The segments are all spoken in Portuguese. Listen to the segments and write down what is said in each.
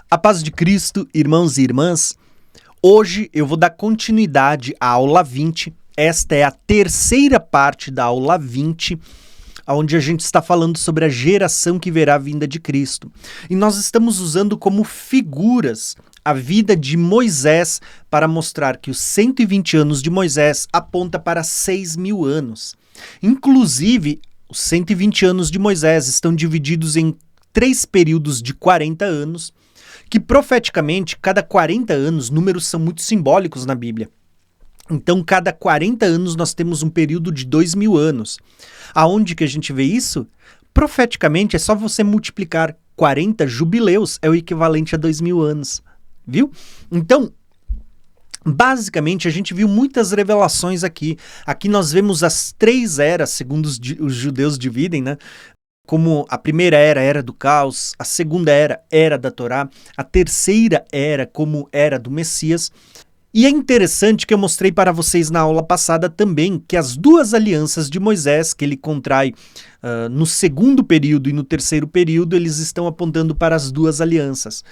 A paz de Cristo, irmãos e irmãs. Hoje eu vou dar continuidade à aula 20. Esta é a terceira parte da aula 20, onde a gente está falando sobre a geração que verá a vinda de Cristo. E nós estamos usando como figuras a vida de Moisés para mostrar que os 120 anos de Moisés aponta para 6.000 anos. Inclusive, os 120 anos de Moisés estão divididos em 3 períodos de 40 anos, que profeticamente, cada 40 anos, números são muito simbólicos na Bíblia. Então, cada 40 anos nós temos um período de 2.000 anos. Aonde que a gente vê isso? Profeticamente, é só você multiplicar 40 jubileus, é o equivalente a 2.000 anos. Viu? Então, basicamente, a gente viu muitas revelações aqui. Aqui nós vemos as 3 eras, segundo os judeus dividem, né? Como a primeira era, era do caos, a segunda era da Torá, a terceira era como era do Messias. E é interessante que eu mostrei para vocês na aula passada também que as 2 alianças de Moisés, que ele contrai no segundo período e no terceiro período, eles estão apontando para as 2 alianças,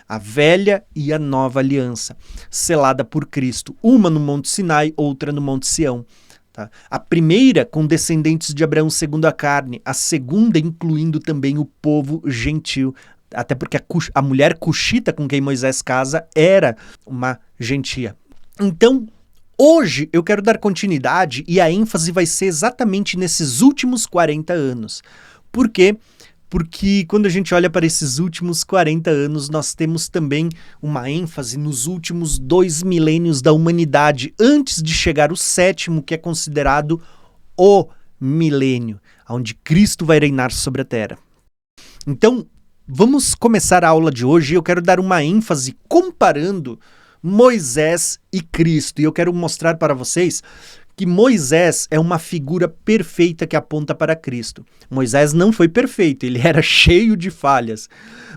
a velha e a nova aliança, selada por Cristo, uma no Monte Sinai, outra no Monte Sião. Tá? A primeira com descendentes de Abraão segundo a carne, a segunda incluindo também o povo gentil, até porque a mulher cuxita com quem Moisés casa era uma gentia. Então, hoje eu quero dar continuidade e a ênfase vai ser exatamente nesses últimos 40 anos. Por quê? Porque quando a gente olha para esses últimos 40 anos, nós temos também uma ênfase nos últimos 2 milênios da humanidade, antes de chegar o 7º, que é considerado o milênio, onde Cristo vai reinar sobre a terra. Então, vamos começar a aula de hoje e eu quero dar uma ênfase comparando Moisés e Cristo. E eu quero mostrar para vocês que Moisés é uma figura perfeita que aponta para Cristo. Moisés não foi perfeito, ele era cheio de falhas.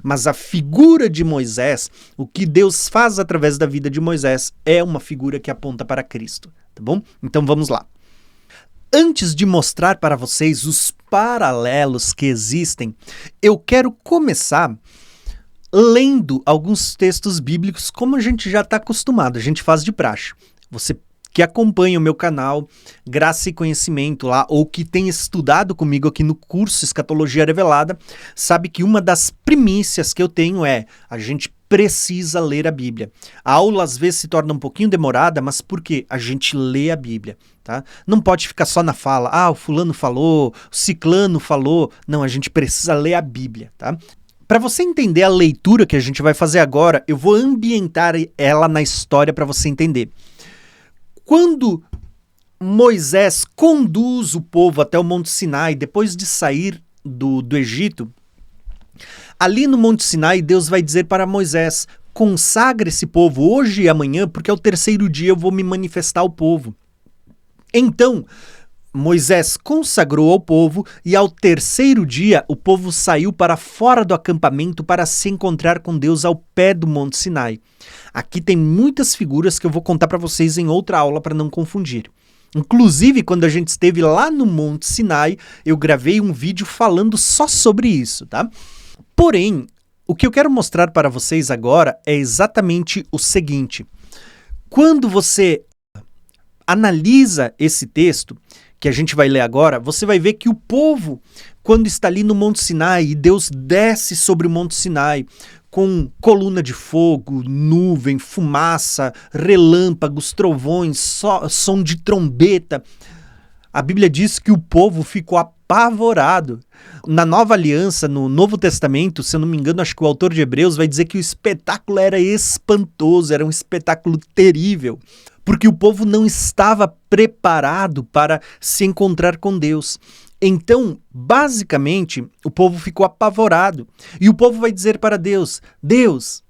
Mas a figura de Moisés, o que Deus faz através da vida de Moisés, é uma figura que aponta para Cristo. Tá bom? Então vamos lá. Antes de mostrar para vocês os paralelos que existem, eu quero começar lendo alguns textos bíblicos, como a gente já está acostumado, a gente faz de praxe. Você que acompanha o meu canal Graça e Conhecimento lá, ou que tem estudado comigo aqui no curso Escatologia Revelada, sabe que uma das primícias que eu tenho é: a gente precisa ler a Bíblia. A aula às vezes se torna um pouquinho demorada, mas por quê? A gente lê a Bíblia, tá? Não pode ficar só na fala, o fulano falou, o ciclano falou. Não, a gente precisa ler a Bíblia, tá? Para você entender a leitura que a gente vai fazer agora, eu vou ambientar ela na história para você entender. Quando Moisés conduz o povo até o Monte Sinai, depois de sair do Egito, ali no Monte Sinai, Deus vai dizer para Moisés: consagra esse povo hoje e amanhã, porque ao terceiro dia eu vou me manifestar ao povo. Então, Moisés consagrou ao povo e ao terceiro dia o povo saiu para fora do acampamento para se encontrar com Deus ao pé do Monte Sinai. Aqui tem muitas figuras que eu vou contar para vocês em outra aula para não confundir. Inclusive, quando a gente esteve lá no Monte Sinai, eu gravei um vídeo falando só sobre isso, tá? Porém, o que eu quero mostrar para vocês agora é exatamente o seguinte. Quando você analisa esse texto, que a gente vai ler agora, você vai ver que o povo, quando está ali no Monte Sinai, e Deus desce sobre o Monte Sinai com coluna de fogo, nuvem, fumaça, relâmpagos, trovões, som de trombeta, a Bíblia diz que o povo ficou apavorado. Na Nova Aliança, no Novo Testamento, se eu não me engano, acho que o autor de Hebreus vai dizer que o espetáculo era espantoso, era um espetáculo terrível, porque o povo não estava preparado para se encontrar com Deus. Então, basicamente, o povo ficou apavorado. E o povo vai dizer para Deus: Deus,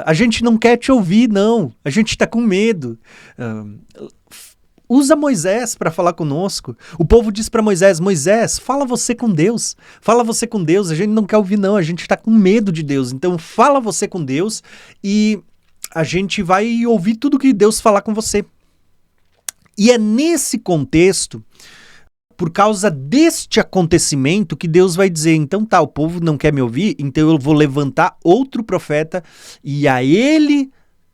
a gente não quer te ouvir, não. A gente está com medo. Usa Moisés para falar conosco. O povo diz para Moisés: Moisés, fala você com Deus. Fala você com Deus, a gente não quer ouvir, não. A gente está com medo de Deus. Então, fala você com Deus e a gente vai ouvir tudo que Deus falar com você. E é nesse contexto por causa deste acontecimento que Deus vai dizer, então tá, o povo não quer me ouvir, então eu vou levantar outro profeta e a ele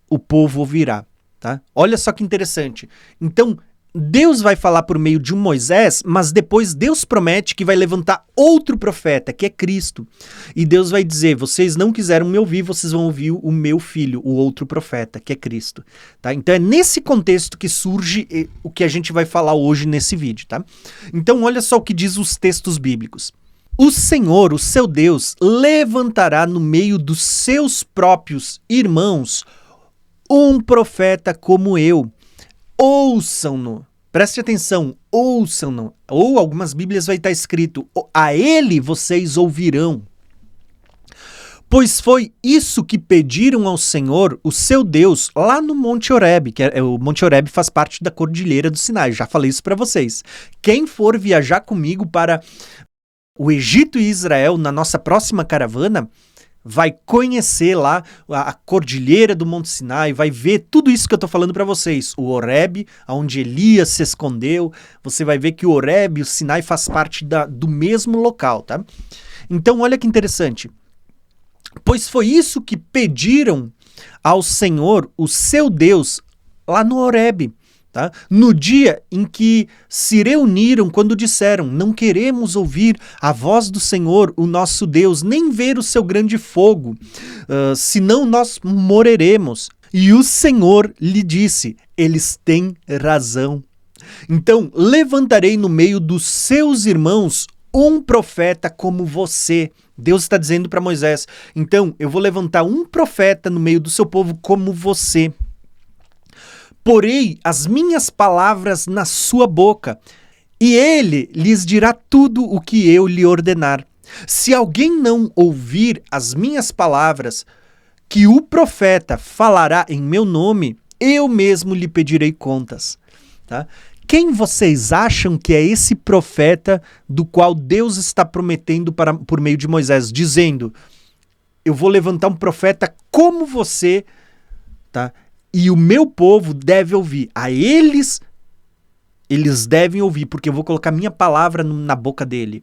o povo ouvirá. Tá? Olha só que interessante. Então, Deus vai falar por meio de um Moisés, mas depois Deus promete que vai levantar outro profeta, que é Cristo. E Deus vai dizer, vocês não quiseram me ouvir, vocês vão ouvir o meu filho, o outro profeta, que é Cristo. Tá? Então é nesse contexto que surge o que a gente vai falar hoje nesse vídeo. Tá? Então olha só o que diz os textos bíblicos. O Senhor, o seu Deus, levantará no meio dos seus próprios irmãos um profeta como eu. Ouçam-no. Preste atenção, ouçam-no. Ou algumas Bíblias vai estar escrito, a ele vocês ouvirão. Pois foi isso que pediram ao Senhor, o seu Deus, lá no Monte Horebe, o Monte Horebe faz parte da Cordilheira do Sinai, já falei isso para vocês. Quem for viajar comigo para o Egito e Israel na nossa próxima caravana, vai conhecer lá a cordilheira do Monte Sinai, vai ver tudo isso que eu estou falando para vocês. O Horebe, onde Elias se escondeu, você vai ver que o Horebe e o Sinai faz parte do mesmo local, tá? Então, olha que interessante. Pois foi isso que pediram ao Senhor, o seu Deus, lá no Horebe. Tá? No dia em que se reuniram quando disseram, não queremos ouvir a voz do Senhor, o nosso Deus, nem ver o seu grande fogo, senão nós morreremos. E o Senhor lhe disse, eles têm razão. Então levantarei no meio dos seus irmãos um profeta como você. Deus está dizendo para Moisés, então eu vou levantar um profeta no meio do seu povo como você. Porei as minhas palavras na sua boca, e ele lhes dirá tudo o que eu lhe ordenar. Se alguém não ouvir as minhas palavras, que o profeta falará em meu nome, eu mesmo lhe pedirei contas. Tá? Quem vocês acham que é esse profeta do qual Deus está prometendo por meio de Moisés, dizendo, eu vou levantar um profeta como você, tá? E o meu povo deve ouvir. A eles devem ouvir, porque eu vou colocar minha palavra na boca dele.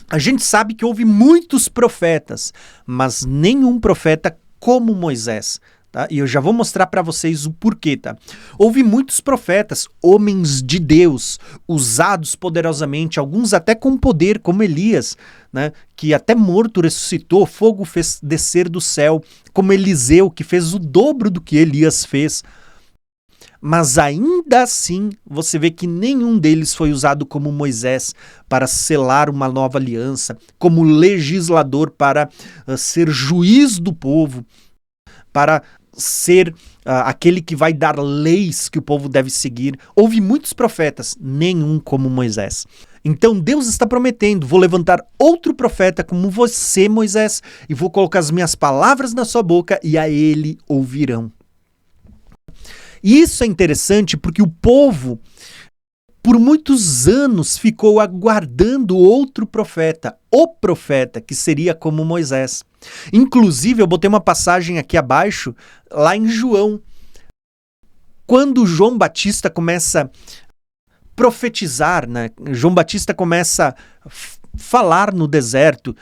A gente sabe que houve muitos profetas, mas nenhum profeta como Moisés. Tá? E eu já vou mostrar para vocês o porquê. Tá? Houve muitos profetas, homens de Deus, usados poderosamente, alguns até com poder, como Elias, né? Que até morto ressuscitou, fogo fez descer do céu, como Eliseu, que fez o dobro do que Elias fez. Mas ainda assim, você vê que nenhum deles foi usado como Moisés para selar uma nova aliança, como legislador para ser juiz do povo, para ser aquele que vai dar leis que o povo deve seguir. Houve muitos profetas, nenhum como Moisés. Então Deus está prometendo, vou levantar outro profeta como você, Moisés, e vou colocar as minhas palavras na sua boca e a ele ouvirão. E isso é interessante porque o povo, por muitos anos, ficou aguardando outro profeta, o profeta que seria como Moisés. Inclusive, eu botei uma passagem aqui abaixo, lá em João. Quando João Batista começa a profetizar, né? João Batista começa a falar no deserto,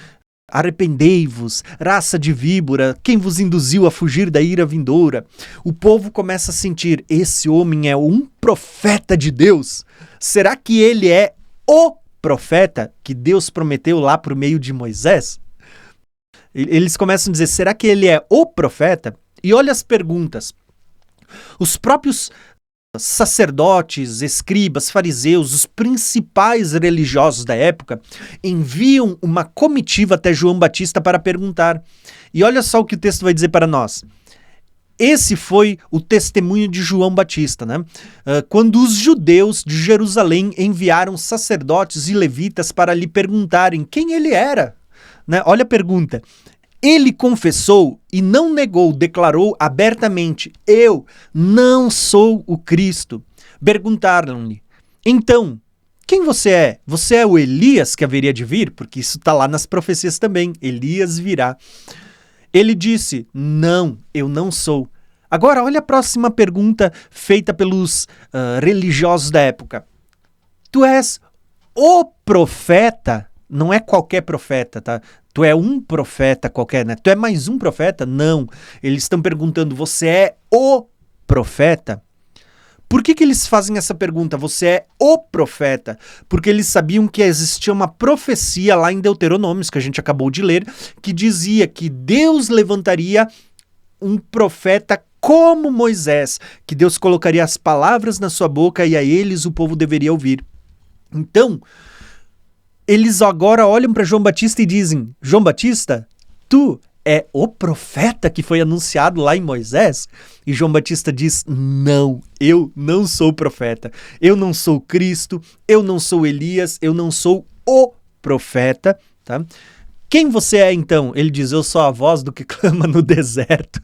arrependei-vos, raça de víbora, quem vos induziu a fugir da ira vindoura? O povo começa a sentir, esse homem é um profeta de Deus. Será que ele é o profeta que Deus prometeu lá por meio de Moisés? Eles começam a dizer, será que ele é o profeta? E olha as perguntas. Os próprios sacerdotes, escribas, fariseus, os principais religiosos da época, enviam uma comitiva até João Batista para perguntar. E olha só o que o texto vai dizer para nós. Esse foi o testemunho de João Batista, né? Quando os judeus de Jerusalém enviaram sacerdotes e levitas para lhe perguntarem quem ele era. Né? Olha a pergunta. Ele confessou e não negou, declarou abertamente, eu não sou o Cristo. Perguntaram-lhe, então, quem você é? Você é o Elias que haveria de vir? Porque isso está lá nas profecias também, Elias virá. Ele disse, não, eu não sou. Agora, olha a próxima pergunta feita pelos religiosos da época. Tu és o profeta não é qualquer profeta, tá? Tu é um profeta qualquer, né? Tu é mais um profeta? Não. Eles estão perguntando, você é o profeta? Por que eles fazem essa pergunta? Você é o profeta? Porque eles sabiam que existia uma profecia lá em Deuteronômios, que a gente acabou de ler, que dizia que Deus levantaria um profeta como Moisés, que Deus colocaria as palavras na sua boca e a eles o povo deveria ouvir. Então, eles agora olham para João Batista e dizem, João Batista, tu é o profeta que foi anunciado lá em Moisés? E João Batista diz, não, eu não sou o profeta, eu não sou Cristo, eu não sou Elias, eu não sou o profeta, tá? Quem você é então? Ele diz, eu sou a voz do que clama no deserto.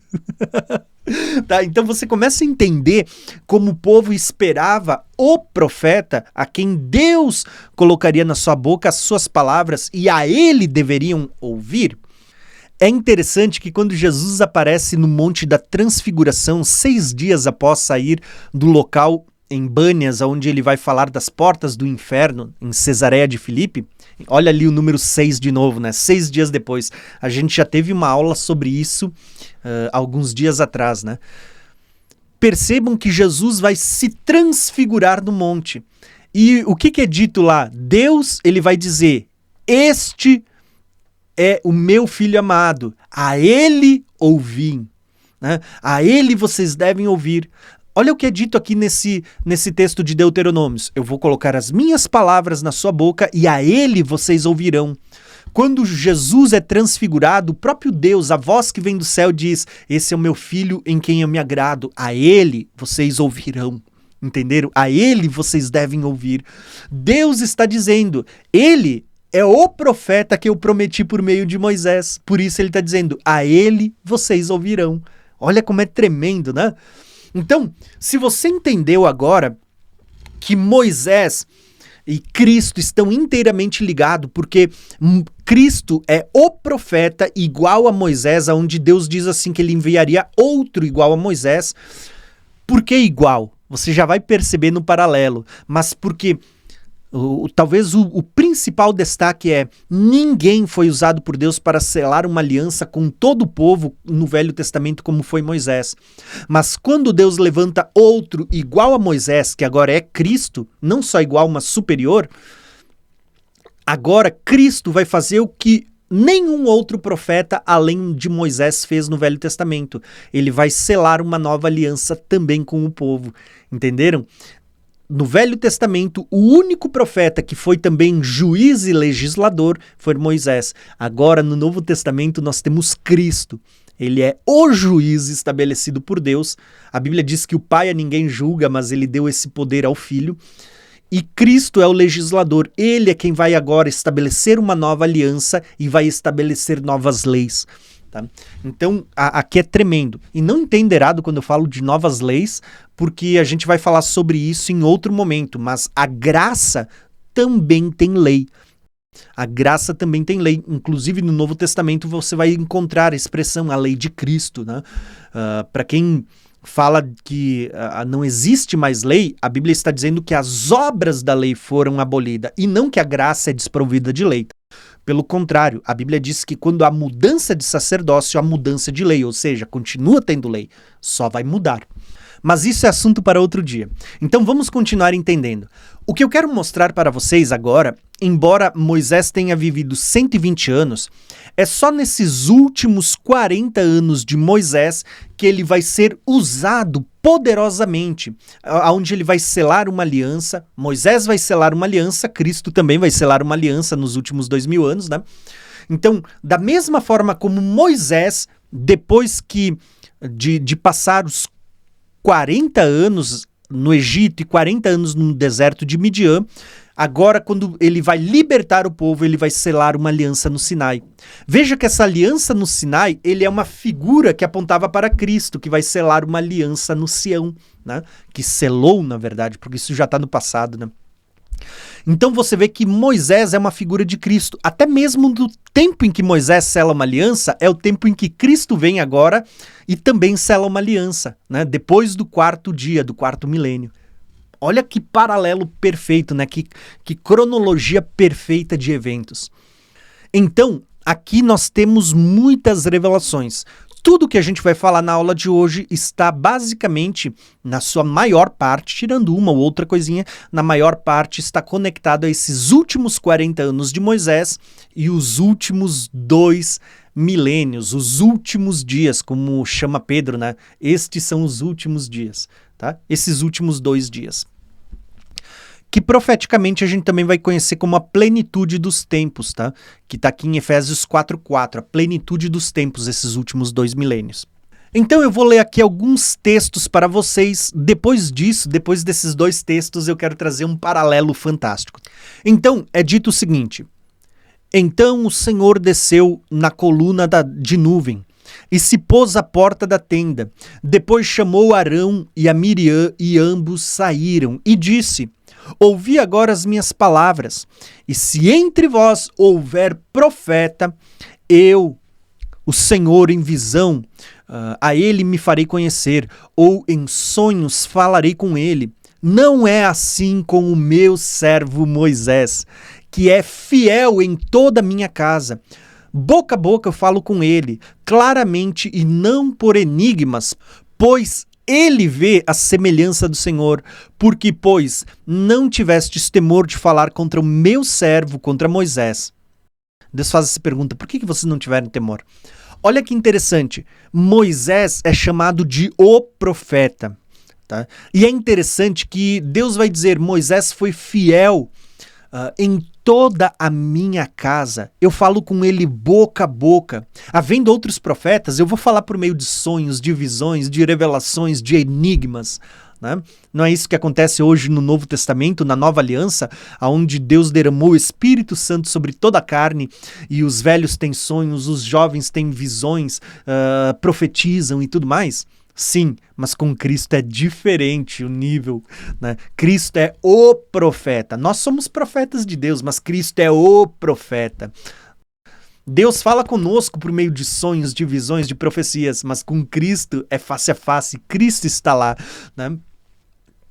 Tá, então você começa a entender como o povo esperava o profeta a quem Deus colocaria na sua boca as suas palavras e a ele deveriam ouvir. É interessante que quando Jesus aparece no Monte da Transfiguração, 6 dias após sair do local em Bânias, onde ele vai falar das portas do inferno, em Cesareia de Filipe, olha ali o número 6 de novo, né? 6 dias depois. A gente já teve uma aula sobre isso alguns dias atrás, né? Percebam que Jesus vai se transfigurar no monte. E o que é dito lá? Deus, ele vai dizer, este é o meu filho amado, a ele ouvi, né? A ele vocês devem ouvir. Olha o que é dito aqui nesse texto de Deuteronômios. Eu vou colocar as minhas palavras na sua boca e a ele vocês ouvirão. Quando Jesus é transfigurado, o próprio Deus, a voz que vem do céu diz, esse é o meu filho em quem eu me agrado, a ele vocês ouvirão. Entenderam? A ele vocês devem ouvir. Deus está dizendo, ele é o profeta que eu prometi por meio de Moisés. Por isso ele está dizendo, a ele vocês ouvirão. Olha como é tremendo, né? Então, se você entendeu agora que Moisés e Cristo estão inteiramente ligados, porque Cristo é o profeta igual a Moisés, onde Deus diz assim que ele enviaria outro igual a Moisés. Por que igual? Você já vai perceber no paralelo, mas porque talvez o principal destaque é ninguém foi usado por Deus para selar uma aliança com todo o povo no Velho Testamento como foi Moisés. Mas quando Deus levanta outro igual a Moisés, que agora é Cristo, não só igual, mas superior, agora Cristo vai fazer o que nenhum outro profeta além de Moisés fez no Velho Testamento. Ele vai selar uma nova aliança também com o povo. Entenderam? No Velho Testamento, o único profeta que foi também juiz e legislador foi Moisés. Agora, no Novo Testamento, nós temos Cristo. Ele é o juiz estabelecido por Deus. A Bíblia diz que o Pai a ninguém julga, mas ele deu esse poder ao Filho. E Cristo é o legislador. Ele é quem vai agora estabelecer uma nova aliança e vai estabelecer novas leis. Tá? Então, aqui é tremendo. E não entenda errado quando eu falo de novas leis, porque a gente vai falar sobre isso em outro momento, mas a graça também tem lei. A graça também tem lei. Inclusive, no Novo Testamento, você vai encontrar a expressão, a lei de Cristo. Né? Para quem fala que não existe mais lei, a Bíblia está dizendo que as obras da lei foram abolidas, e não que a graça é desprovida de lei. Pelo contrário, a Bíblia diz que quando há mudança de sacerdócio, há mudança de lei, ou seja, continua tendo lei, só vai mudar. Mas isso é assunto para outro dia. Então vamos continuar entendendo. O que eu quero mostrar para vocês agora, embora Moisés tenha vivido 120 anos, é só nesses últimos 40 anos de Moisés que ele vai ser usado poderosamente, onde ele vai selar uma aliança. Moisés vai selar uma aliança, Cristo também vai selar uma aliança nos últimos 2000 anos, né? Então, da mesma forma como Moisés, depois de passar os 40 anos no Egito e 40 anos no deserto de Midian, agora quando ele vai libertar o povo, ele vai selar uma aliança no Sinai. Veja que essa aliança no Sinai, ele é uma figura que apontava para Cristo, que vai selar uma aliança no Sião, né? Que selou, na verdade, porque isso já está no passado, né? Então você vê que Moisés é uma figura de Cristo. Até mesmo do tempo em que Moisés sela uma aliança, é o tempo em que Cristo vem agora e também sela uma aliança, né? Depois do 4º dia, do 4º milênio. Olha que paralelo perfeito, né? Que cronologia perfeita de eventos. Então, aqui nós temos muitas revelações. Tudo que a gente vai falar na aula de hoje está basicamente, na sua maior parte, tirando uma ou outra coisinha, na maior parte está conectado a esses últimos 40 anos de Moisés e os últimos 2 milênios, os últimos dias, como chama Pedro, né? Estes são os últimos dias, tá? Esses últimos 2 dias. Que profeticamente a gente também vai conhecer como a plenitude dos tempos, tá? Que está aqui em Efésios 4:4, a plenitude dos tempos, esses últimos 2 milênios. Então eu vou ler aqui alguns textos para vocês. Depois disso, depois desses 2 textos, eu quero trazer um paralelo fantástico. Então, é dito o seguinte: Então o Senhor desceu na coluna de nuvem e se pôs à porta da tenda. Depois chamou Arão e a Miriam, e ambos saíram, e disse: Ouvi agora as minhas palavras, e se entre vós houver profeta, eu, o Senhor, em visão, a ele me farei conhecer, ou em sonhos falarei com ele. Não é assim com o meu servo Moisés, que é fiel em toda a minha casa. Boca a boca eu falo com ele, claramente e não por enigmas, pois ele vê a semelhança do Senhor, porque, pois, não tivestes temor de falar contra o meu servo, contra Moisés. Deus faz essa pergunta: por que vocês não tiveram temor? Olha que interessante, Moisés é chamado de o profeta, tá? E é interessante que Deus vai dizer: Moisés foi fiel em toda a minha casa. Eu falo com ele boca a boca. Havendo outros profetas, eu vou falar por meio de sonhos, de visões, de revelações, de enigmas, né? Não é isso que acontece hoje no Novo Testamento, na Nova Aliança, onde Deus derramou o Espírito Santo sobre toda a carne e os velhos têm sonhos, os jovens têm visões, profetizam e tudo mais? Sim, mas com Cristo é diferente o nível, né? Cristo é o profeta. Nós somos profetas de Deus, mas Cristo é o profeta. Deus fala conosco por meio de sonhos, de visões, de profecias, mas com Cristo é face a face. Cristo está lá, né?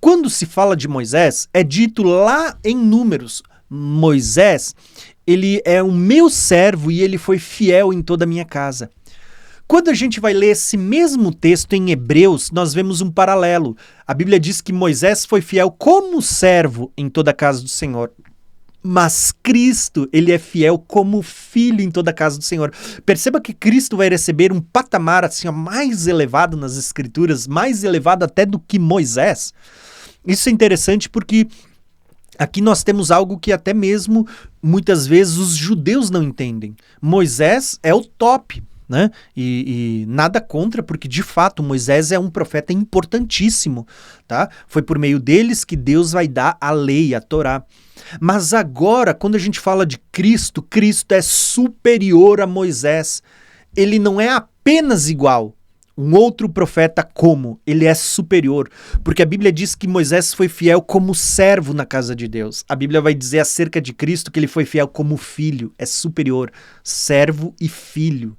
Quando se fala de Moisés, é dito lá em Números: Moisés, ele é o meu servo e ele foi fiel em toda a minha casa. Quando a gente vai ler esse mesmo texto em Hebreus, nós vemos um paralelo. A Bíblia diz que Moisés foi fiel como servo em toda a casa do Senhor. Mas Cristo, ele é fiel como filho em toda a casa do Senhor. Perceba que Cristo vai receber um patamar assim, mais elevado nas Escrituras, mais elevado até do que Moisés. Isso é interessante porque aqui nós temos algo que até mesmo, muitas vezes, os judeus não entendem. Moisés é o top, né? E nada contra, porque de fato Moisés é um profeta importantíssimo, tá? Foi por meio deles que Deus vai dar a lei, a Torá. Mas agora, quando a gente fala de Cristo, Cristo é superior a Moisés. Ele não é apenas igual. Um outro profeta como? Ele é superior. Porque a Bíblia diz que Moisés foi fiel como servo na casa de Deus. A Bíblia vai dizer acerca de Cristo que ele foi fiel como filho. É superior. Servo e filho.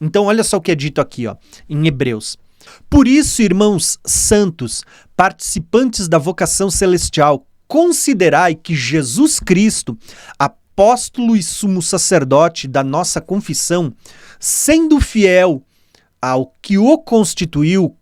Então olha só o que é dito aqui, ó, em Hebreus. Por isso, irmãos santos, participantes da vocação celestial, considerai que Jesus Cristo, apóstolo e sumo sacerdote da nossa confissão, sendo fiel ao que o constituiu,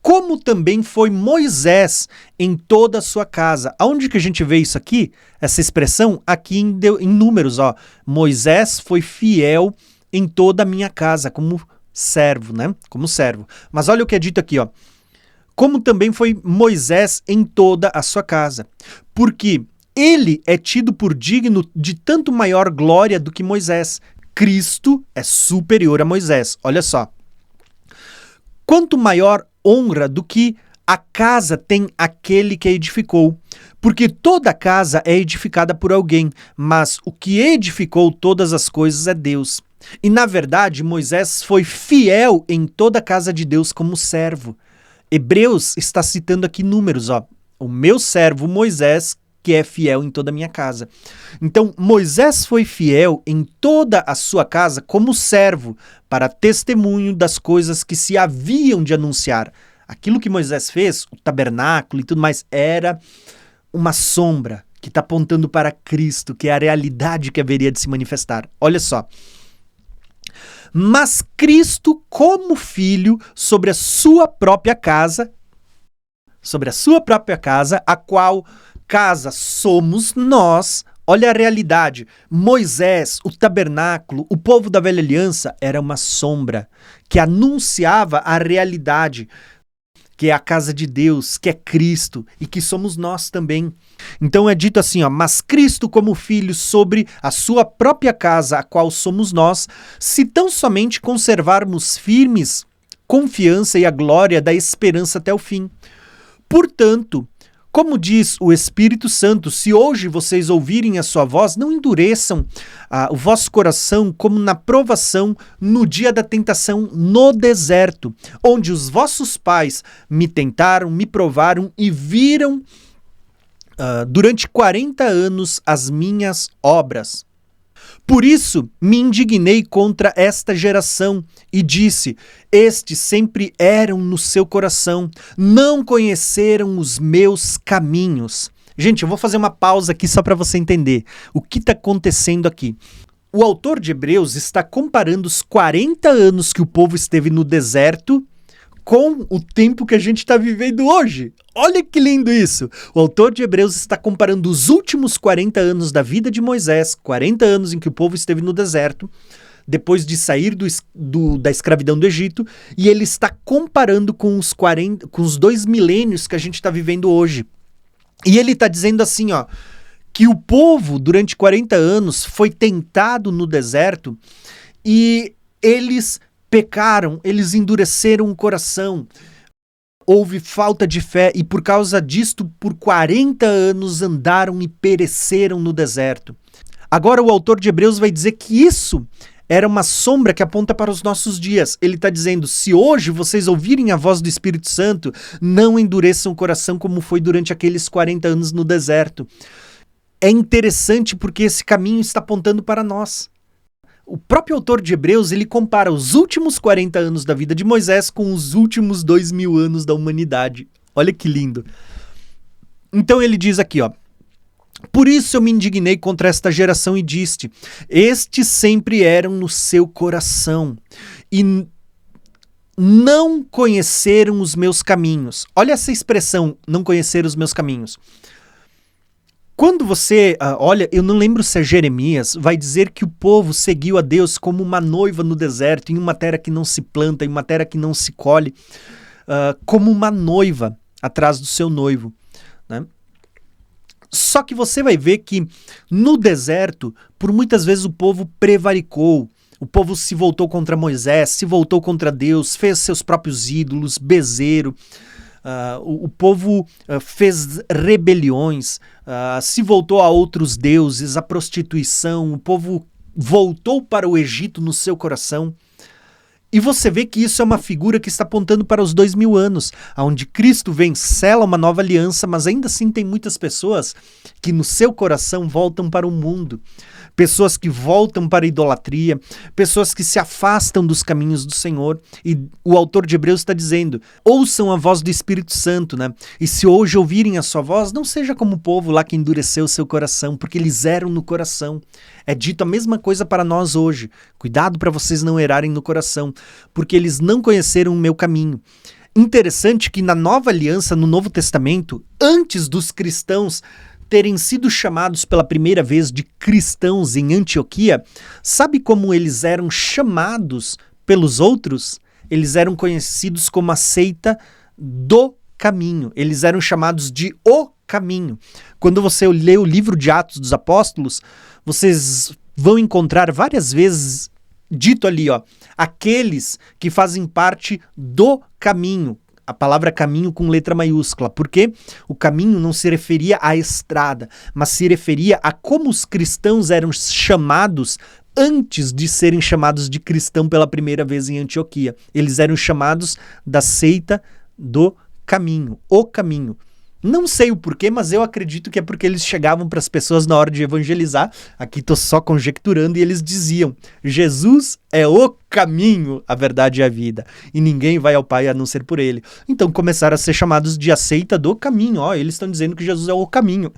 como também foi Moisés em toda a sua casa. Aonde que a gente vê isso aqui? Essa expressão aqui em Números, ó. Moisés foi fiel em toda a minha casa, como servo, né? Como servo. Mas olha o que é dito aqui, ó. Como também foi Moisés em toda a sua casa. Porque ele é tido por digno de tanto maior glória do que Moisés. Cristo é superior a Moisés. Olha só. Quanto maior honra do que a casa tem aquele que a edificou. Porque toda casa é edificada por alguém, mas o que edificou todas as coisas é Deus. E, na verdade, Moisés foi fiel em toda a casa de Deus como servo. Hebreus está citando aqui Números, ó. O meu servo Moisés, que é fiel em toda a minha casa. Então, Moisés foi fiel em toda a sua casa como servo, para testemunho das coisas que se haviam de anunciar, Aquilo que Moisés fez, o tabernáculo e tudo mais, era uma sombra que está apontando para Cristo, que é a realidade que haveria de se manifestar. Olha só. Mas Cristo, como filho, sobre a sua própria casa, a qual casa somos nós. Olha a realidade. Moisés, o tabernáculo, o povo da velha aliança era uma sombra que anunciava a realidade, que é a casa de Deus, que é Cristo e que somos nós também. Então é dito assim, ó, mas Cristo como filho sobre a sua própria casa, a qual somos nós, se tão somente conservarmos firmes confiança e a glória da esperança até o fim. Portanto, como diz o Espírito Santo, se hoje vocês ouvirem a sua voz, não endureçam o vosso coração como na provação no dia da tentação no deserto, onde os vossos pais me tentaram, me provaram e viram durante 40 anos as minhas obras. Por isso me indignei contra esta geração e disse: estes sempre eram no seu coração, não conheceram os meus caminhos. Gente, eu vou fazer uma pausa aqui só para você entender o que está acontecendo aqui. O autor de Hebreus está comparando os 40 anos que o povo esteve no deserto com o tempo que a gente está vivendo hoje. Olha que lindo isso! O autor de Hebreus está comparando os últimos 40 anos da vida de Moisés, 40 anos em que o povo esteve no deserto, depois de sair da escravidão do Egito, e ele está comparando com os 2 milênios que a gente está vivendo hoje. E ele está dizendo assim, ó, que o povo, durante 40 anos, foi tentado no deserto e eles pecaram, eles endureceram o coração, houve falta de fé e por causa disto, por 40 anos andaram e pereceram no deserto. Agora o autor de Hebreus vai dizer que isso era uma sombra que aponta para os nossos dias. Ele está dizendo, se hoje vocês ouvirem a voz do Espírito Santo, não endureçam o coração como foi durante aqueles 40 anos no deserto. É interessante porque esse caminho está apontando para nós. O próprio autor de Hebreus, ele compara os últimos 40 anos da vida de Moisés com os últimos 2000 anos da humanidade. Olha que lindo. Então ele diz aqui, ó, por isso eu me indignei contra esta geração e disse, estes sempre eram no seu coração e não conheceram os meus caminhos. Olha essa expressão, não conhecer os meus caminhos. Quando você olha, eu não lembro se é Jeremias, vai dizer que o povo seguiu a Deus como uma noiva no deserto, em uma terra que não se planta, em uma terra que não se colhe, como uma noiva atrás do seu noivo, né? Só que você vai ver que no deserto, por muitas vezes o povo prevaricou, o povo se voltou contra Moisés, se voltou contra Deus, fez seus próprios ídolos, bezerro. O povo fez rebeliões, se voltou a outros deuses, a prostituição, o povo voltou para o Egito no seu coração. E você vê que isso é uma figura que está apontando para os 2000 anos, onde Cristo vem, sela uma nova aliança, mas ainda assim tem muitas pessoas que no seu coração voltam para o mundo. Pessoas que voltam para a idolatria, pessoas que se afastam dos caminhos do Senhor. E o autor de Hebreus está dizendo, ouçam a voz do Espírito Santo, né? E se hoje ouvirem a sua voz, não seja como o povo lá que endureceu o seu coração, porque eles eram no coração. É dito a mesma coisa para nós hoje. Cuidado para vocês não errarem no coração, porque eles não conheceram o meu caminho. Interessante que na Nova Aliança, no Novo Testamento, antes dos cristãos terem sido chamados pela primeira vez de cristãos em Antioquia, sabe como eles eram chamados pelos outros? Eles eram conhecidos como a seita do caminho. Eles eram chamados de o caminho. Quando você lê o livro de Atos dos Apóstolos, vocês vão encontrar várias vezes dito ali, ó, aqueles que fazem parte do caminho. A palavra caminho com letra maiúscula, porque o caminho não se referia à estrada, mas se referia a como os cristãos eram chamados antes de serem chamados de cristão pela primeira vez em Antioquia. Eles eram chamados da seita do caminho, o caminho. Não sei o porquê, mas eu acredito que é porque eles chegavam para as pessoas na hora de evangelizar, aqui estou só conjecturando, e eles diziam: Jesus é o caminho, a verdade e a vida, e ninguém vai ao Pai a não ser por ele. Então começaram a ser chamados de a seita do caminho. Ó, eles estão dizendo que Jesus é o caminho.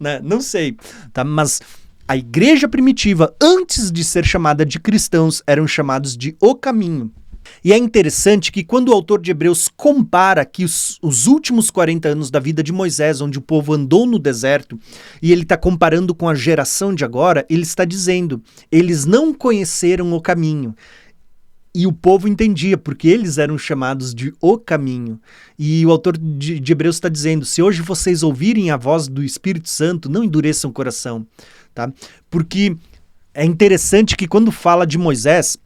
Né? Não sei, tá? Mas a igreja primitiva, antes de ser chamada de cristãos, eram chamados de o caminho. E é interessante que quando o autor de Hebreus compara aqui os últimos 40 anos da vida de Moisés, onde o povo andou no deserto, e ele está comparando com a geração de agora, ele está dizendo: eles não conheceram o caminho. E o povo entendia, porque eles eram chamados de o caminho. E o autor de Hebreus está dizendo: se hoje vocês ouvirem a voz do Espírito Santo, não endureçam o coração. Tá? Porque é interessante que quando fala de Moisés,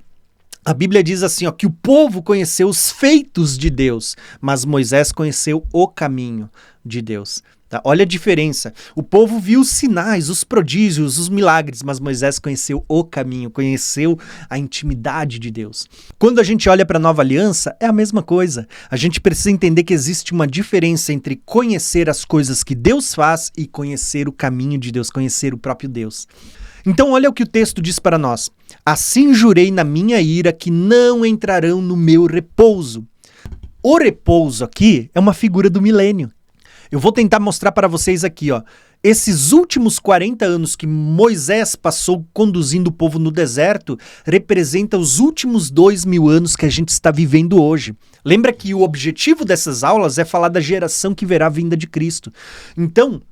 a Bíblia diz assim, ó, que o povo conheceu os feitos de Deus, mas Moisés conheceu o caminho de Deus. Tá? Olha a diferença. O povo viu os sinais, os prodígios, os milagres, mas Moisés conheceu o caminho, conheceu a intimidade de Deus. Quando a gente olha para a nova aliança, é a mesma coisa. A gente precisa entender que existe uma diferença entre conhecer as coisas que Deus faz e conhecer o caminho de Deus, conhecer o próprio Deus. Então olha o que o texto diz para nós. Assim jurei na minha ira que não entrarão no meu repouso. O repouso aqui é uma figura do milênio. Eu vou tentar mostrar para vocês aqui, ó. Esses últimos 40 anos que Moisés passou conduzindo o povo no deserto representa os últimos 2000 anos que a gente está vivendo hoje. Lembra que o objetivo dessas aulas é falar da geração que verá a vinda de Cristo. Então,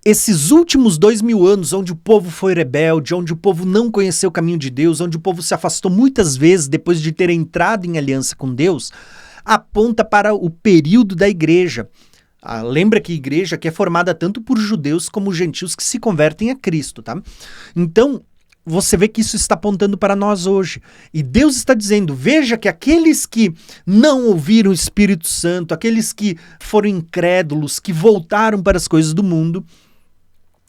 esses últimos 2000 anos, onde o povo foi rebelde, onde o povo não conheceu o caminho de Deus, onde o povo se afastou muitas vezes depois de ter entrado em aliança com Deus, aponta para o período da igreja. Lembra que a igreja aqui é formada tanto por judeus como gentios que se convertem a Cristo, tá? Então, você vê que isso está apontando para nós hoje. E Deus está dizendo: veja que aqueles que não ouviram o Espírito Santo, aqueles que foram incrédulos, que voltaram para as coisas do mundo,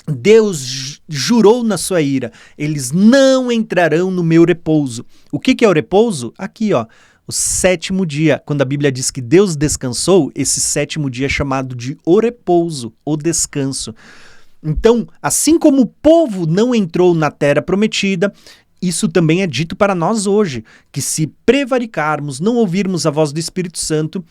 Deus jurou na sua ira: eles não entrarão no meu repouso. O que é o repouso? Aqui, ó, o sétimo dia. Quando a Bíblia diz que Deus descansou, esse sétimo dia é chamado de o repouso, o descanso. Então, assim como o povo não entrou na terra prometida, isso também é dito para nós hoje, que se prevaricarmos, não ouvirmos a voz do Espírito Santo,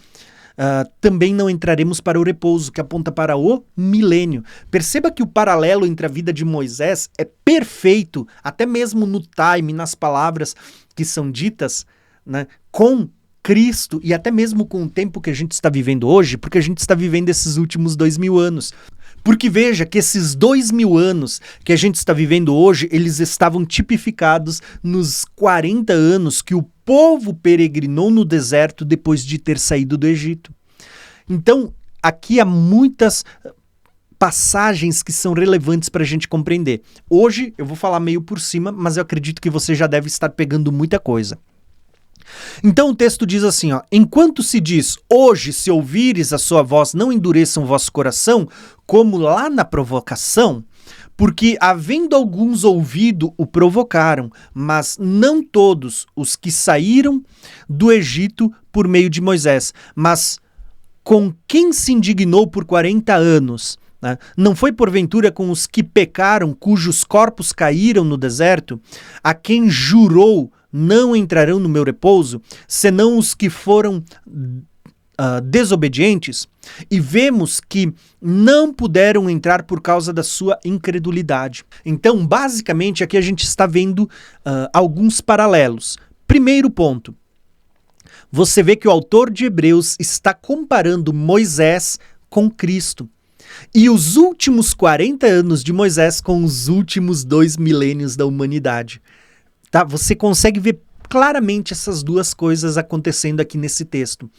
também não entraremos para o repouso, que aponta para o milênio. Perceba que o paralelo entre a vida de Moisés é perfeito, até mesmo no time, nas palavras que são ditas, né, com Cristo e até mesmo com o tempo que a gente está vivendo hoje, porque a gente está vivendo esses últimos 2000 anos. Porque veja que esses 2000 anos que a gente está vivendo hoje, eles estavam tipificados nos 40 anos que o povo peregrinou no deserto depois de ter saído do Egito. Então, aqui há muitas passagens que são relevantes para a gente compreender. Hoje eu vou falar meio por cima, mas eu acredito que você já deve estar pegando muita coisa. Então o texto diz assim, ó: enquanto se diz, hoje se ouvires a sua voz, não endureçam o vosso coração, como lá na provocação, porque havendo alguns ouvido o provocaram, mas não todos os que saíram do Egito por meio de Moisés, mas com quem se indignou por 40 anos, né? Não foi porventura com os que pecaram, cujos corpos caíram no deserto, a quem jurou não entrarão no meu repouso, senão os que foram desobedientes, e vemos que não puderam entrar por causa da sua incredulidade. Então, basicamente, aqui a gente está vendo alguns paralelos. Primeiro ponto, você vê que o autor de Hebreus está comparando Moisés com Cristo. E os últimos 40 anos de Moisés com os últimos 2 milênios da humanidade. Tá? Você consegue ver claramente essas duas coisas acontecendo aqui nesse texto.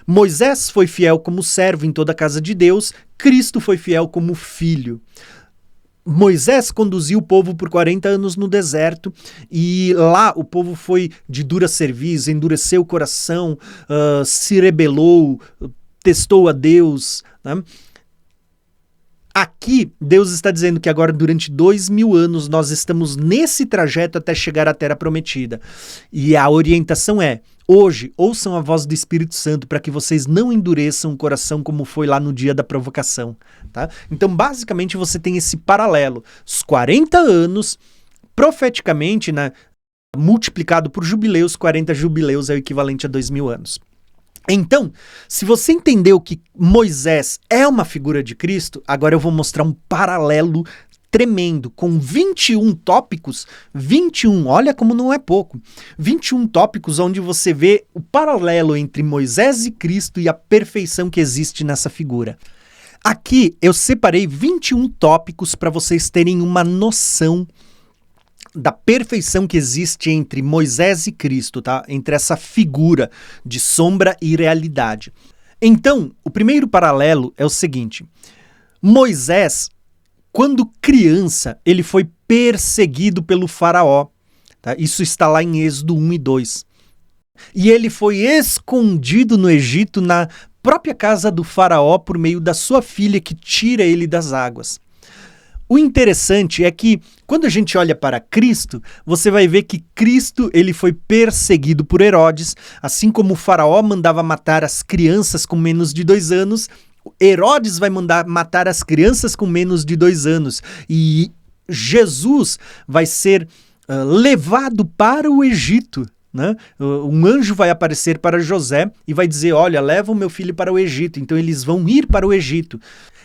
Moisés foi fiel como servo em toda a casa de Deus, Cristo foi fiel como filho. Moisés conduziu o povo por 40 anos no deserto e lá o povo foi de dura serviço, endureceu o coração, se rebelou, testou a Deus, né? Aqui, Deus está dizendo que agora, durante 2000 anos, nós estamos nesse trajeto até chegar à Terra Prometida. E a orientação é, Hoje, ouçam a voz do Espírito Santo para que vocês não endureçam o coração como foi lá no dia da provocação. Tá? Então, basicamente, você tem esse paralelo. Os 40 anos, profeticamente, né, multiplicado por jubileus, 40 jubileus é o equivalente a 2000 anos. Então, se você entendeu que Moisés é uma figura de Cristo, agora eu vou mostrar um paralelo tremendo, com 21 tópicos, 21, olha como não é pouco, 21 tópicos onde você vê o paralelo entre Moisés e Cristo e a perfeição que existe nessa figura. Aqui eu separei 21 tópicos para vocês terem uma noção da perfeição que existe entre Moisés e Cristo, tá? Entre essa figura de sombra e realidade. Então, o primeiro paralelo é o seguinte: Moisés, quando criança, ele foi perseguido pelo faraó. Tá? Isso está lá em Êxodo 1 e 2. E ele foi escondido no Egito, na própria casa do faraó, por meio da sua filha que tira ele das águas. O interessante é que, quando a gente olha para Cristo, você vai ver que Cristo ele foi perseguido por Herodes, assim como o faraó mandava matar as crianças com menos de 2 anos, Herodes vai mandar matar as crianças com menos de 2 anos. E Jesus vai ser levado para o Egito. Né? Um anjo vai aparecer para José e vai dizer, olha, leva o meu filho para o Egito. Então eles vão ir para o Egito.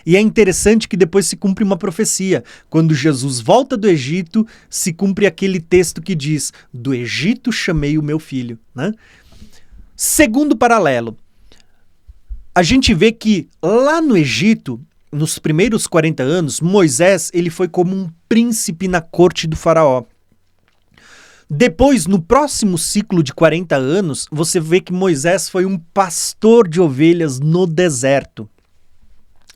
E é interessante que depois se cumpre uma profecia. Quando Jesus volta do Egito, se cumpre aquele texto que diz, do Egito chamei o meu filho. Né? Segundo paralelo, a gente vê que lá no Egito, nos primeiros 40 anos, Moisés ele foi como um príncipe na corte do faraó. Depois, no próximo ciclo de 40 anos, você vê que Moisés foi um pastor de ovelhas no deserto.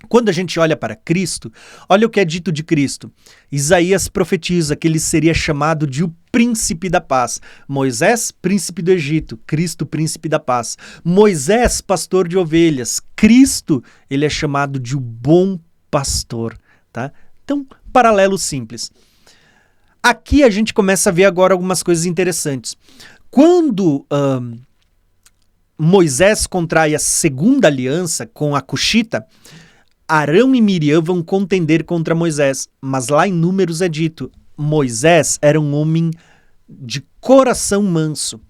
Quando a gente olha para Cristo, olha o que é dito de Cristo. Isaías profetiza que ele seria chamado de o príncipe da paz. Moisés, príncipe do Egito. Cristo, príncipe da paz. Moisés, pastor de ovelhas. Cristo, ele é chamado de o bom pastor. Tá? Então, paralelo simples. Aqui a gente começa a ver agora algumas coisas interessantes. Quando Moisés contrai a segunda aliança com a Cuxita, Arão e Miriam vão contender contra Moisés, mas lá em Números é dito, Moisés era um homem de coração manso.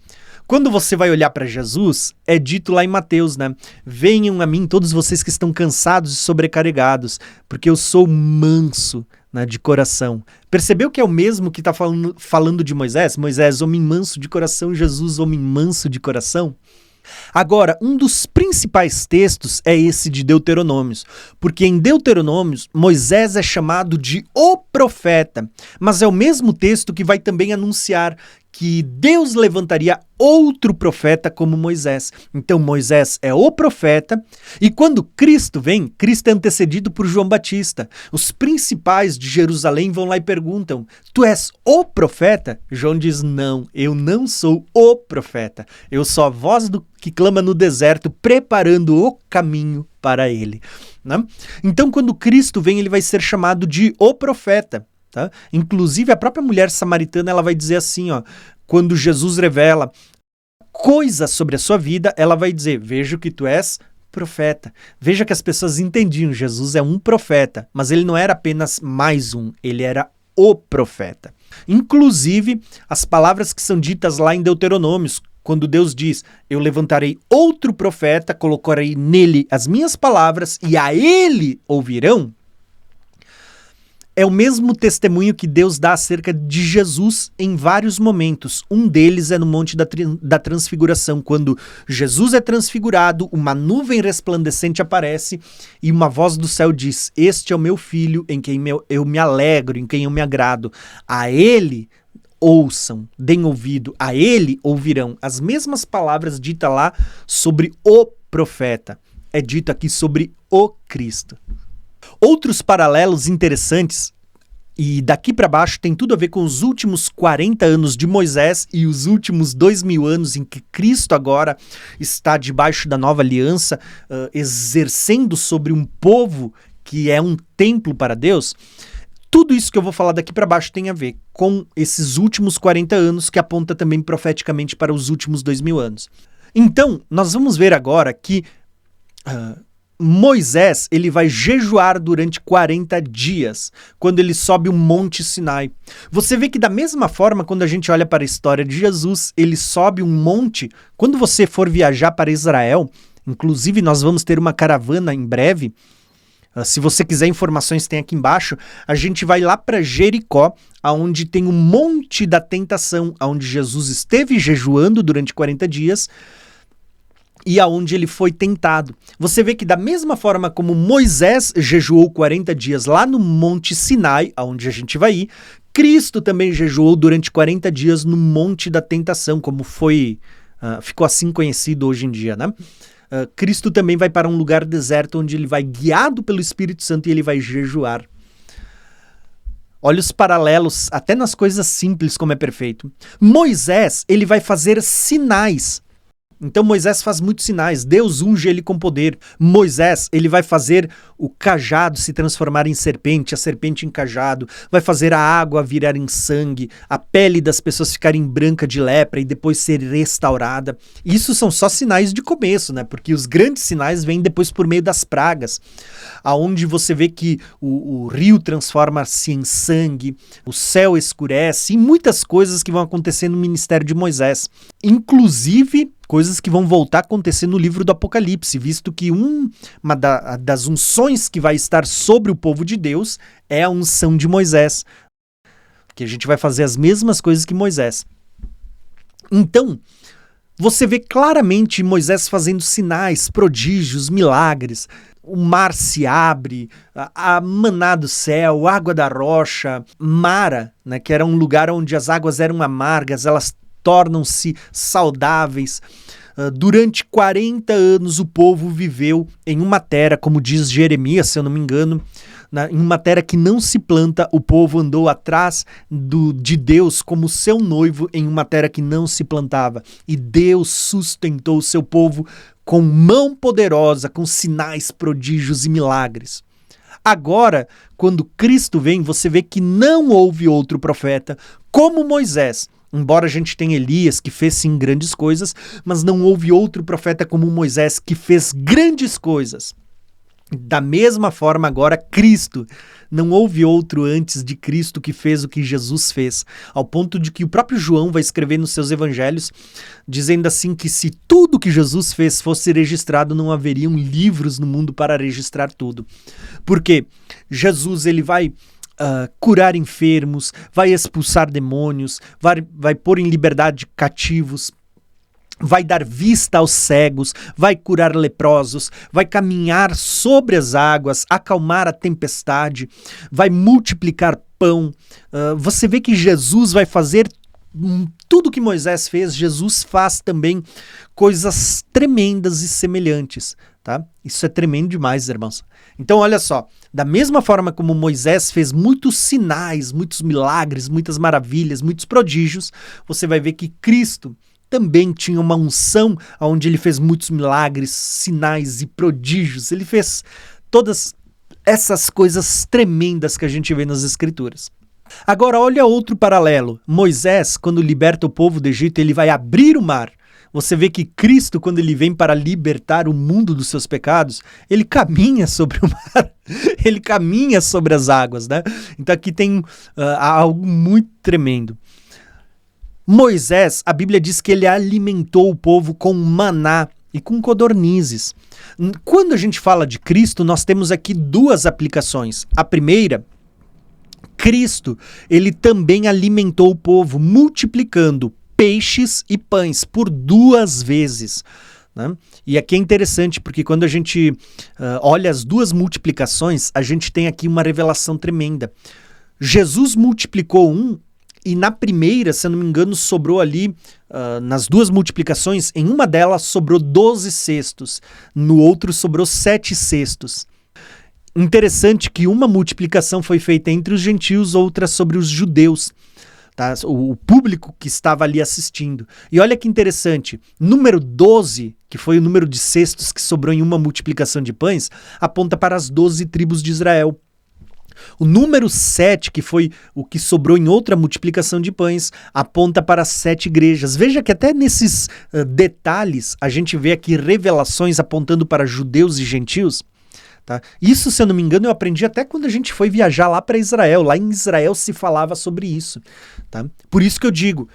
Quando você vai olhar para Jesus, é dito lá em Mateus, né? Venham a mim todos vocês que estão cansados e sobrecarregados, porque eu sou manso, né, de coração. Percebeu que é o mesmo que está falando de Moisés? Moisés, homem manso de coração, Jesus, homem manso de coração. Agora, um dos principais textos é esse de Deuteronômios, porque em Deuteronômios, Moisés é chamado de o profeta, mas é o mesmo texto que vai também anunciar que Deus levantaria outro profeta como Moisés. Então Moisés é o profeta, e quando Cristo vem, Cristo é antecedido por João Batista. Os principais de Jerusalém vão lá e perguntam, tu és o profeta? João diz, não, eu não sou o profeta, eu sou a voz do que clama no deserto, preparando o caminho para ele. Né? Então quando Cristo vem, ele vai ser chamado de o profeta. Tá? Inclusive a própria mulher samaritana ela vai dizer assim, ó, quando Jesus revela coisas sobre a sua vida, ela vai dizer, vejo que tu és profeta. Veja que as pessoas entendiam, Jesus é um profeta, mas ele não era apenas mais um, ele era o profeta. Inclusive as palavras que são ditas lá em Deuteronômios, quando Deus diz, eu levantarei outro profeta, colocarei nele as minhas palavras e a ele ouvirão, é o mesmo testemunho que Deus dá acerca de Jesus em vários momentos. Um deles é no Monte da Transfiguração, quando Jesus é transfigurado, uma nuvem resplandecente aparece e uma voz do céu diz, este é o meu filho em quem eu me alegro, em quem eu me agrado. A ele ouçam, deem ouvido, a ele ouvirão. As mesmas palavras ditas lá sobre o profeta, é dito aqui sobre o Cristo. Outros paralelos interessantes, e daqui para baixo tem tudo a ver com os últimos 40 anos de Moisés e os últimos 2000 anos em que Cristo agora está debaixo da nova aliança, exercendo sobre um povo que é um templo para Deus. tudo isso que eu vou falar daqui para baixo tem a ver com esses últimos 40 anos, que aponta também profeticamente para os últimos 2000 anos. Então, nós vamos ver agora que Moisés, ele vai jejuar durante 40 dias, quando ele sobe o Monte Sinai. Você vê que da mesma forma, quando a gente olha para a história de Jesus, ele sobe um monte. Quando você for viajar para Israel, inclusive nós vamos ter uma caravana em breve, se você quiser informações tem aqui embaixo, a gente vai lá para Jericó, onde tem o Monte da Tentação, onde Jesus esteve jejuando durante 40 dias, e aonde ele foi tentado. Você vê que da mesma forma como Moisés jejuou 40 dias lá no Monte Sinai, aonde a gente vai ir, Cristo também jejuou durante 40 dias no Monte da Tentação, como ficou assim conhecido hoje em dia, né? Cristo também vai para um lugar deserto, onde ele vai guiado pelo Espírito Santo e ele vai jejuar. Olha os paralelos, até nas coisas simples como é perfeito. Moisés, ele vai fazer sinais. Então Moisés faz muitos sinais, Deus unge ele com poder. Moisés, ele vai fazer o cajado se transformar em serpente, a serpente em cajado, vai fazer a água virar em sangue, a pele das pessoas ficarem branca de lepra e depois ser restaurada. Isso são só sinais de começo, né? Porque os grandes sinais vêm depois por meio das pragas, aonde você vê que o rio transforma-se em sangue, o céu escurece e muitas coisas que vão acontecer no ministério de Moisés. Inclusive coisas que vão voltar a acontecer no livro do Apocalipse, visto que uma das unções que vai estar sobre o povo de Deus é a unção de Moisés, que a gente vai fazer as mesmas coisas que Moisés. Então, você vê claramente Moisés fazendo sinais, prodígios, milagres. O mar se abre, a maná do céu, água da rocha, Mara, né, que era um lugar onde as águas eram amargas, elas tornam-se saudáveis. Durante 40 anos o povo viveu em uma terra, como diz Jeremias, se eu não me engano, em uma terra que não se planta, o povo andou atrás de Deus como seu noivo em uma terra que não se plantava. E Deus sustentou o seu povo com mão poderosa, com sinais, prodígios e milagres. Agora, quando Cristo vem, você vê que não houve outro profeta como Moisés. Embora a gente tenha Elias, que fez sim grandes coisas, mas não houve outro profeta como Moisés, que fez grandes coisas. Da mesma forma agora, Cristo. Não houve outro antes de Cristo que fez o que Jesus fez. Ao ponto de que o próprio João vai escrever nos seus evangelhos, dizendo assim que se tudo que Jesus fez fosse registrado, não haveriam livros no mundo para registrar tudo. Porque Jesus, ele vai curar enfermos, vai expulsar demônios, vai pôr em liberdade cativos, vai dar vista aos cegos, vai curar leprosos, vai caminhar sobre as águas, acalmar a tempestade, vai multiplicar pão. Você vê que Jesus vai fazer tudo que Moisés fez, Jesus faz também coisas tremendas e semelhantes, tá? Isso é tremendo demais, irmãos. Então, olha só, da mesma forma como Moisés fez muitos sinais, muitos milagres, muitas maravilhas, muitos prodígios, você vai ver que Cristo também tinha uma unção onde ele fez muitos milagres, sinais e prodígios. Ele fez todas essas coisas tremendas que a gente vê nas Escrituras. Agora, olha outro paralelo. Moisés, quando liberta o povo do Egito, ele vai abrir o mar. Você vê que Cristo, quando ele vem para libertar o mundo dos seus pecados, ele caminha sobre o mar, ele caminha sobre as águas, né? Então aqui tem algo muito tremendo. Moisés, a Bíblia diz que ele alimentou o povo com maná e com codornizes. Quando a gente fala de Cristo, nós temos aqui duas aplicações. A primeira, Cristo, ele também alimentou o povo, multiplicando peixes e pães por 2 vezes. Né? E aqui é interessante, porque quando a gente olha as duas multiplicações, a gente tem aqui uma revelação tremenda. Jesus multiplicou um, e na primeira, se eu não me engano, sobrou ali, nas duas multiplicações, em uma delas sobrou 12 cestos, no outro sobrou 7 cestos. Interessante que uma multiplicação foi feita entre os gentios, outra sobre os judeus, tá? O público que estava ali assistindo. E olha que interessante, número 12, que foi o número de cestos que sobrou em uma multiplicação de pães, aponta para as 12 tribos de Israel. O número 7, que foi o que sobrou em outra multiplicação de pães, aponta para as 7 igrejas. Veja que até nesses detalhes a gente vê aqui revelações apontando para judeus e gentios. Tá? Isso, se eu não me engano, eu aprendi até quando a gente foi viajar lá para Israel. Lá em Israel se falava sobre isso. Tá? Por isso que eu digo,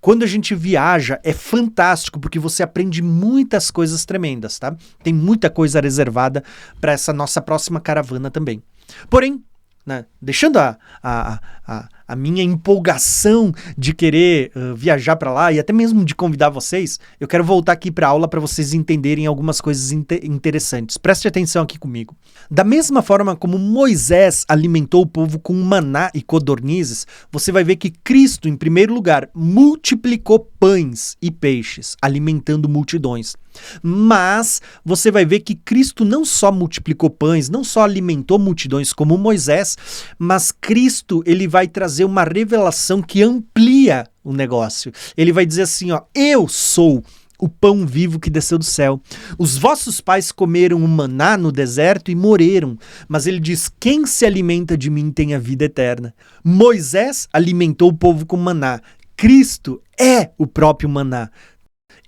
quando a gente viaja é fantástico, porque você aprende muitas coisas tremendas. Tá? Tem muita coisa reservada para essa nossa próxima caravana também. Porém, né, deixando a minha empolgação de querer viajar para lá e até mesmo de convidar vocês, eu quero voltar aqui para a aula para vocês entenderem algumas coisas interessantes. Preste atenção aqui comigo. Da mesma forma como Moisés alimentou o povo com maná e codornizes, você vai ver que Cristo, em primeiro lugar, multiplicou pães e peixes, alimentando multidões. Mas você vai ver que Cristo não só multiplicou pães, não só alimentou multidões como Moisés, mas Cristo ele vai trazer uma revelação que amplia o negócio. Ele vai dizer assim, ó, eu sou o pão vivo que desceu do céu. Os vossos pais comeram o maná no deserto e morreram, mas ele diz, quem se alimenta de mim tem a vida eterna. Moisés alimentou o povo com maná. Cristo é o próprio maná.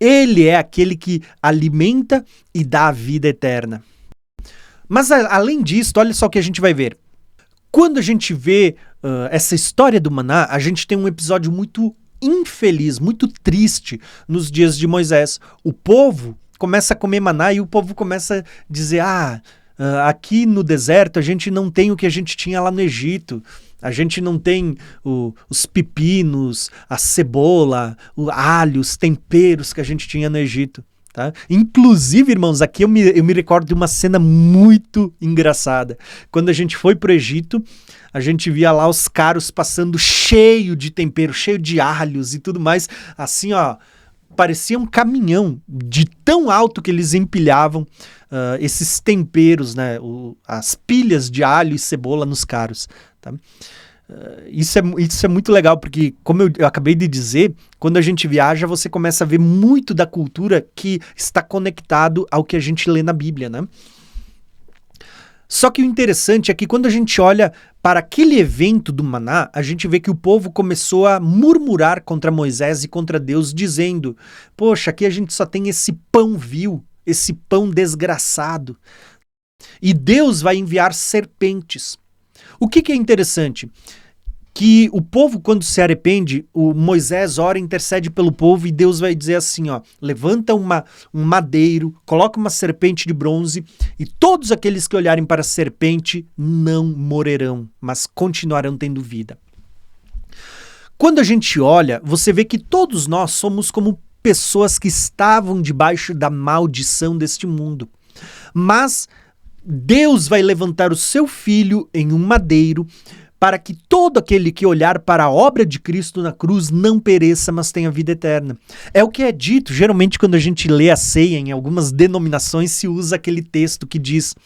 Ele é aquele que alimenta e dá a vida eterna. Mas além disso, olha só o que a gente vai ver. Quando a gente vê essa história do maná, a gente tem um episódio muito infeliz, muito triste nos dias de Moisés. O povo começa a comer maná e o povo começa a dizer, aqui no deserto a gente não tem o que a gente tinha lá no Egito. A gente não tem os pepinos, a cebola, o alho, os temperos que a gente tinha no Egito. Tá? Inclusive, irmãos, aqui eu me recordo de uma cena muito engraçada. Quando a gente foi para o Egito, a gente via lá os carros passando cheio de tempero, cheio de alhos e tudo mais. Assim, ó, parecia um caminhão de tão alto que eles empilhavam esses temperos, né? As pilhas de alho e cebola nos carros. Tá? Isso é muito legal, porque, como eu acabei de dizer, quando a gente viaja, você começa a ver muito da cultura que está conectado ao que a gente lê na Bíblia, né? Só que o interessante é que quando a gente olha para aquele evento do maná, a gente vê que o povo começou a murmurar contra Moisés e contra Deus, dizendo, poxa, aqui a gente só tem esse pão vil, esse pão desgraçado. E Deus vai enviar serpentes. O que é interessante? Que o povo, quando se arrepende, o Moisés ora, intercede pelo povo e Deus vai dizer assim, ó, levanta um madeiro, coloca uma serpente de bronze e todos aqueles que olharem para a serpente não morrerão, mas continuarão tendo vida. Quando a gente olha, você vê que todos nós somos como pessoas que estavam debaixo da maldição deste mundo. Mas Deus vai levantar o seu filho em um madeiro para que todo aquele que olhar para a obra de Cristo na cruz não pereça, mas tenha vida eterna. É o que é dito, geralmente quando a gente lê a ceia, em algumas denominações se usa aquele texto que diz,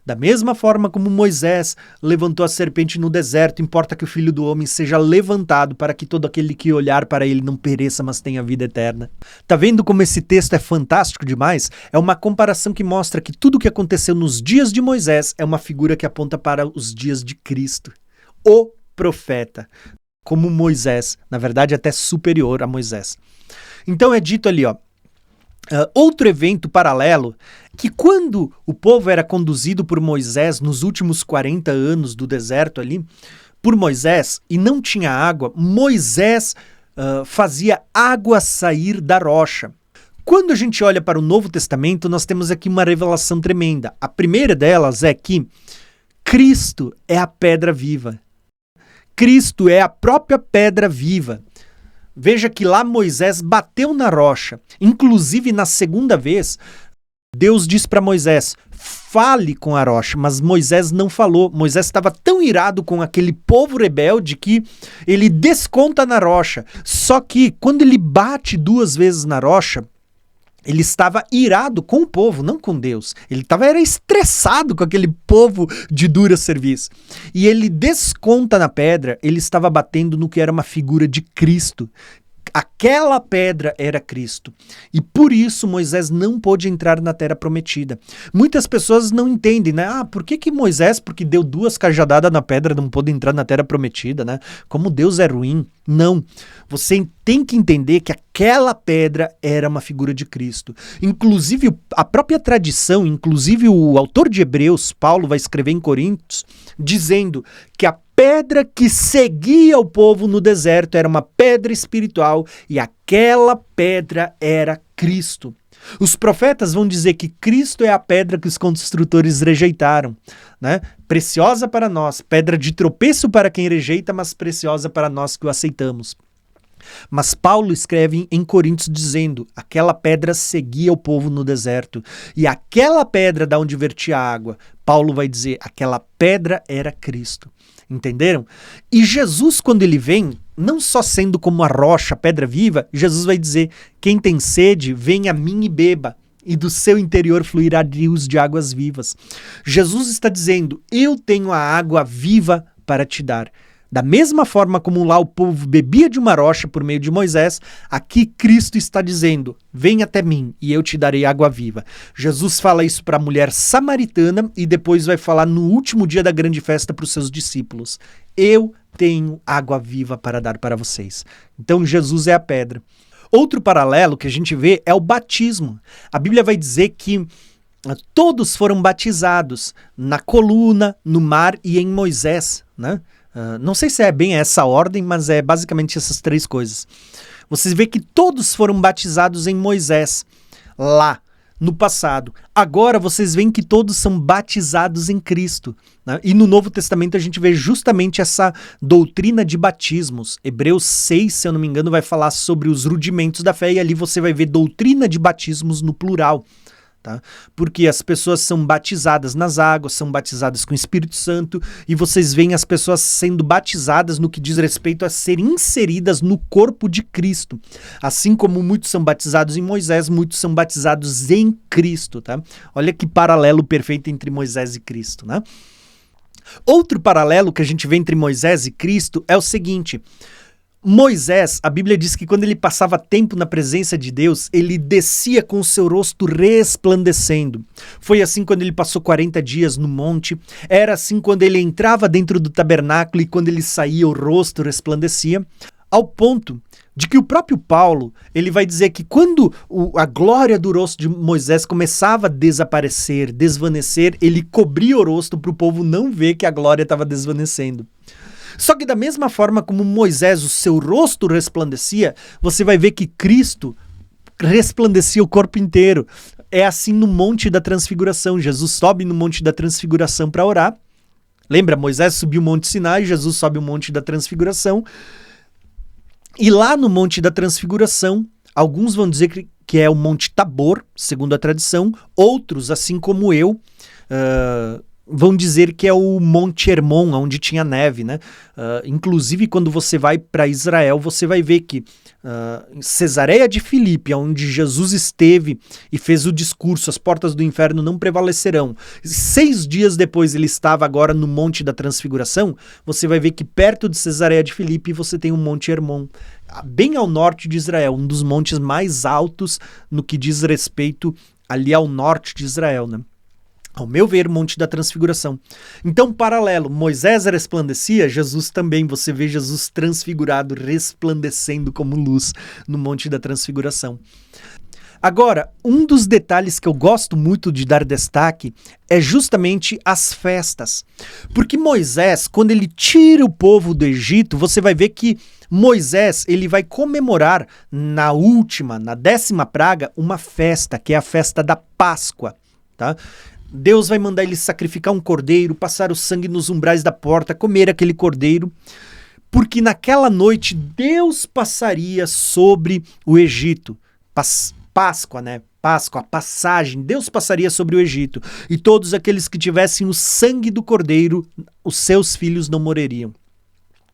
da mesma forma como Moisés levantou a serpente no deserto, importa que o Filho do Homem seja levantado para que todo aquele que olhar para ele não pereça, mas tenha vida eterna. Tá vendo como esse texto é fantástico demais? É uma comparação que mostra que tudo o que aconteceu nos dias de Moisés é uma figura que aponta para os dias de Cristo, o profeta, como Moisés, na verdade até superior a Moisés. Então é dito ali, ó, outro evento paralelo, que quando o povo era conduzido por Moisés nos últimos 40 anos do deserto ali, por Moisés, e não tinha água, Moisés fazia água sair da rocha. Quando a gente olha para o Novo Testamento, nós temos aqui uma revelação tremenda. A primeira delas é que Cristo é a pedra viva. Cristo é a própria pedra viva. Veja que lá Moisés bateu na rocha. Inclusive, na segunda vez, Deus diz para Moisés, fale com a rocha, mas Moisés não falou. Moisés estava tão irado com aquele povo rebelde que ele desconta na rocha. Só que quando ele bate 2 vezes na rocha, ele estava irado com o povo, não com Deus. Ele era estressado com aquele povo de dura serviço. E ele desconta na pedra, ele estava batendo no que era uma figura de Cristo. Aquela pedra era Cristo. E por isso Moisés não pôde entrar na terra prometida. Muitas pessoas não entendem, né? Por que Moisés, porque deu 2 cajadadas na pedra, não pôde entrar na terra prometida, né? Como Deus é ruim. Não. Você tem que entender que aquela pedra era uma figura de Cristo. Inclusive, a própria tradição, inclusive o autor de Hebreus, Paulo, vai escrever em Coríntios, dizendo que a pedra que seguia o povo no deserto era uma pedra espiritual e aquela pedra era Cristo. Os profetas vão dizer que Cristo é a pedra que os construtores rejeitaram, né? Preciosa para nós, pedra de tropeço para quem rejeita, mas preciosa para nós que o aceitamos. Mas Paulo escreve em Coríntios dizendo, aquela pedra seguia o povo no deserto, e aquela pedra da onde vertia a água, Paulo vai dizer, aquela pedra era Cristo. Entenderam? E Jesus, quando ele vem, não só sendo como a rocha, a pedra viva, Jesus vai dizer, quem tem sede, venha a mim e beba, e do seu interior fluirá rios de águas vivas. Jesus está dizendo, eu tenho a água viva para te dar. Da mesma forma como lá o povo bebia de uma rocha por meio de Moisés, aqui Cristo está dizendo, vem até mim e eu te darei água viva. Jesus fala isso para a mulher samaritana e depois vai falar no último dia da grande festa para os seus discípulos. Eu tenho água viva para dar para vocês. Então Jesus é a pedra. Outro paralelo que a gente vê é o batismo. A Bíblia vai dizer que todos foram batizados na coluna, no mar e em Moisés, né? Não sei se é bem essa ordem, mas é basicamente essas 3 coisas. Vocês veem que todos foram batizados em Moisés, lá, no passado. Agora vocês veem que todos são batizados em Cristo, né? E no Novo Testamento a gente vê justamente essa doutrina de batismos. Hebreus 6, se eu não me engano, vai falar sobre os rudimentos da fé, e ali você vai ver doutrina de batismos no plural. Tá? Porque as pessoas são batizadas nas águas, são batizadas com o Espírito Santo, e vocês veem as pessoas sendo batizadas no que diz respeito a serem inseridas no corpo de Cristo. Assim como muitos são batizados em Moisés, muitos são batizados em Cristo. Tá? Olha que paralelo perfeito entre Moisés e Cristo. Né? Outro paralelo que a gente vê entre Moisés e Cristo é o seguinte: Moisés, a Bíblia diz que quando ele passava tempo na presença de Deus, ele descia com o seu rosto resplandecendo. Foi assim quando ele passou 40 dias no monte, era assim quando ele entrava dentro do tabernáculo e quando ele saía o rosto resplandecia, ao ponto de que o próprio Paulo, ele vai dizer que quando a glória do rosto de Moisés começava a desaparecer, desvanecer, ele cobria o rosto para o povo não ver que a glória estava desvanecendo. Só que da mesma forma como Moisés, o seu rosto resplandecia, você vai ver que Cristo resplandecia o corpo inteiro. É assim no Monte da Transfiguração. Jesus sobe no Monte da Transfiguração para orar. Lembra, Moisés subiu o Monte Sinai, Jesus sobe o Monte da Transfiguração. E lá no Monte da Transfiguração, alguns vão dizer que é o Monte Tabor, segundo a tradição. Outros, assim como eu, vão dizer que é o Monte Hermon, onde tinha neve, né? Inclusive, quando você vai para Israel, você vai ver que em Cesareia de Filipe, onde Jesus esteve e fez o discurso, as portas do inferno não prevalecerão. 6 dias depois ele estava agora no Monte da Transfiguração, você vai ver que perto de Cesareia de Filipe você tem o Monte Hermon, bem ao norte de Israel, um dos montes mais altos no que diz respeito ali ao norte de Israel, né? Ao meu ver, o Monte da Transfiguração. Então, paralelo, Moisés resplandecia, Jesus também, você vê Jesus transfigurado, resplandecendo como luz no Monte da Transfiguração. Agora, um dos detalhes que eu gosto muito de dar destaque é justamente as festas. Porque Moisés, quando ele tira o povo do Egito, você vai ver que Moisés, ele vai comemorar na 10ª praga, uma festa, que é a festa da Páscoa, tá? Deus vai mandar ele sacrificar um cordeiro, passar o sangue nos umbrais da porta, comer aquele cordeiro, porque naquela noite Deus passaria sobre o Egito. Páscoa, né? Páscoa, a passagem, Deus passaria sobre o Egito, e todos aqueles que tivessem o sangue do cordeiro, os seus filhos não morreriam.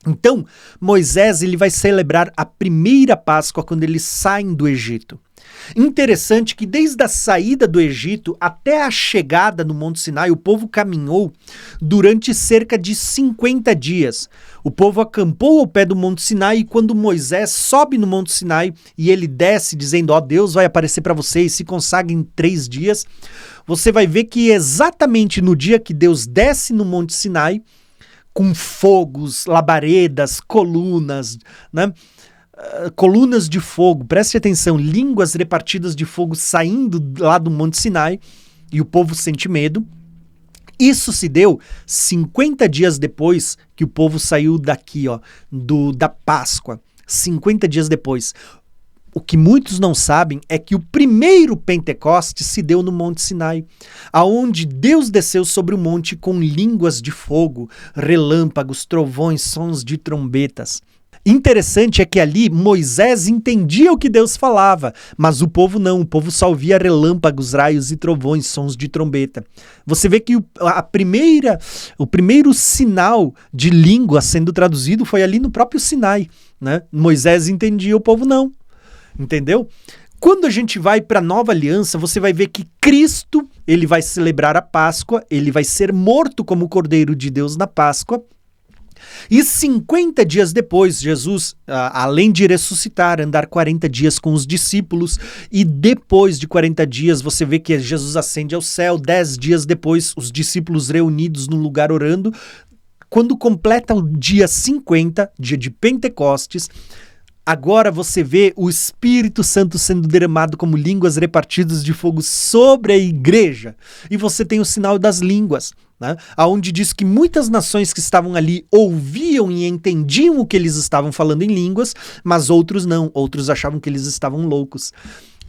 Então, Moisés ele vai celebrar a primeira Páscoa quando eles saem do Egito. Interessante que desde a saída do Egito até a chegada no Monte Sinai, o povo caminhou durante cerca de 50 dias. O povo acampou ao pé do Monte Sinai e quando Moisés sobe no Monte Sinai e ele desce dizendo, ó, Deus vai aparecer para vocês, se consagrem em 3 dias, você vai ver que exatamente no dia que Deus desce no Monte Sinai, com fogos, labaredas, colunas, né? Colunas de fogo, preste atenção, línguas repartidas de fogo saindo lá do Monte Sinai, e o povo sente medo. Isso se deu 50 dias depois que o povo saiu daqui, ó, da Páscoa, 50 dias depois. O que muitos não sabem é que o primeiro Pentecostes se deu no Monte Sinai, aonde Deus desceu sobre o monte com línguas de fogo, relâmpagos, trovões, sons de trombetas. Interessante é que ali Moisés entendia o que Deus falava, mas o povo não, o povo só ouvia relâmpagos, raios e trovões, sons de trombeta. Você vê que o primeiro sinal de língua sendo traduzido foi ali no próprio Sinai, né? Moisés entendia, o povo não. Entendeu? Quando a gente vai para a nova aliança, você vai ver que Cristo, ele vai celebrar a Páscoa, ele vai ser morto como Cordeiro de Deus na Páscoa. E 50 dias depois, Jesus, além de ressuscitar, andar 40 dias com os discípulos, e depois de 40 dias você vê que Jesus ascende ao céu, 10 dias depois, os discípulos reunidos num lugar orando. Quando completa o dia 50, dia de Pentecostes, agora você vê o Espírito Santo sendo derramado como línguas repartidas de fogo sobre a igreja. E você tem o sinal das línguas, né? Onde diz que muitas nações que estavam ali ouviam e entendiam o que eles estavam falando em línguas, mas outros não, outros achavam que eles estavam loucos.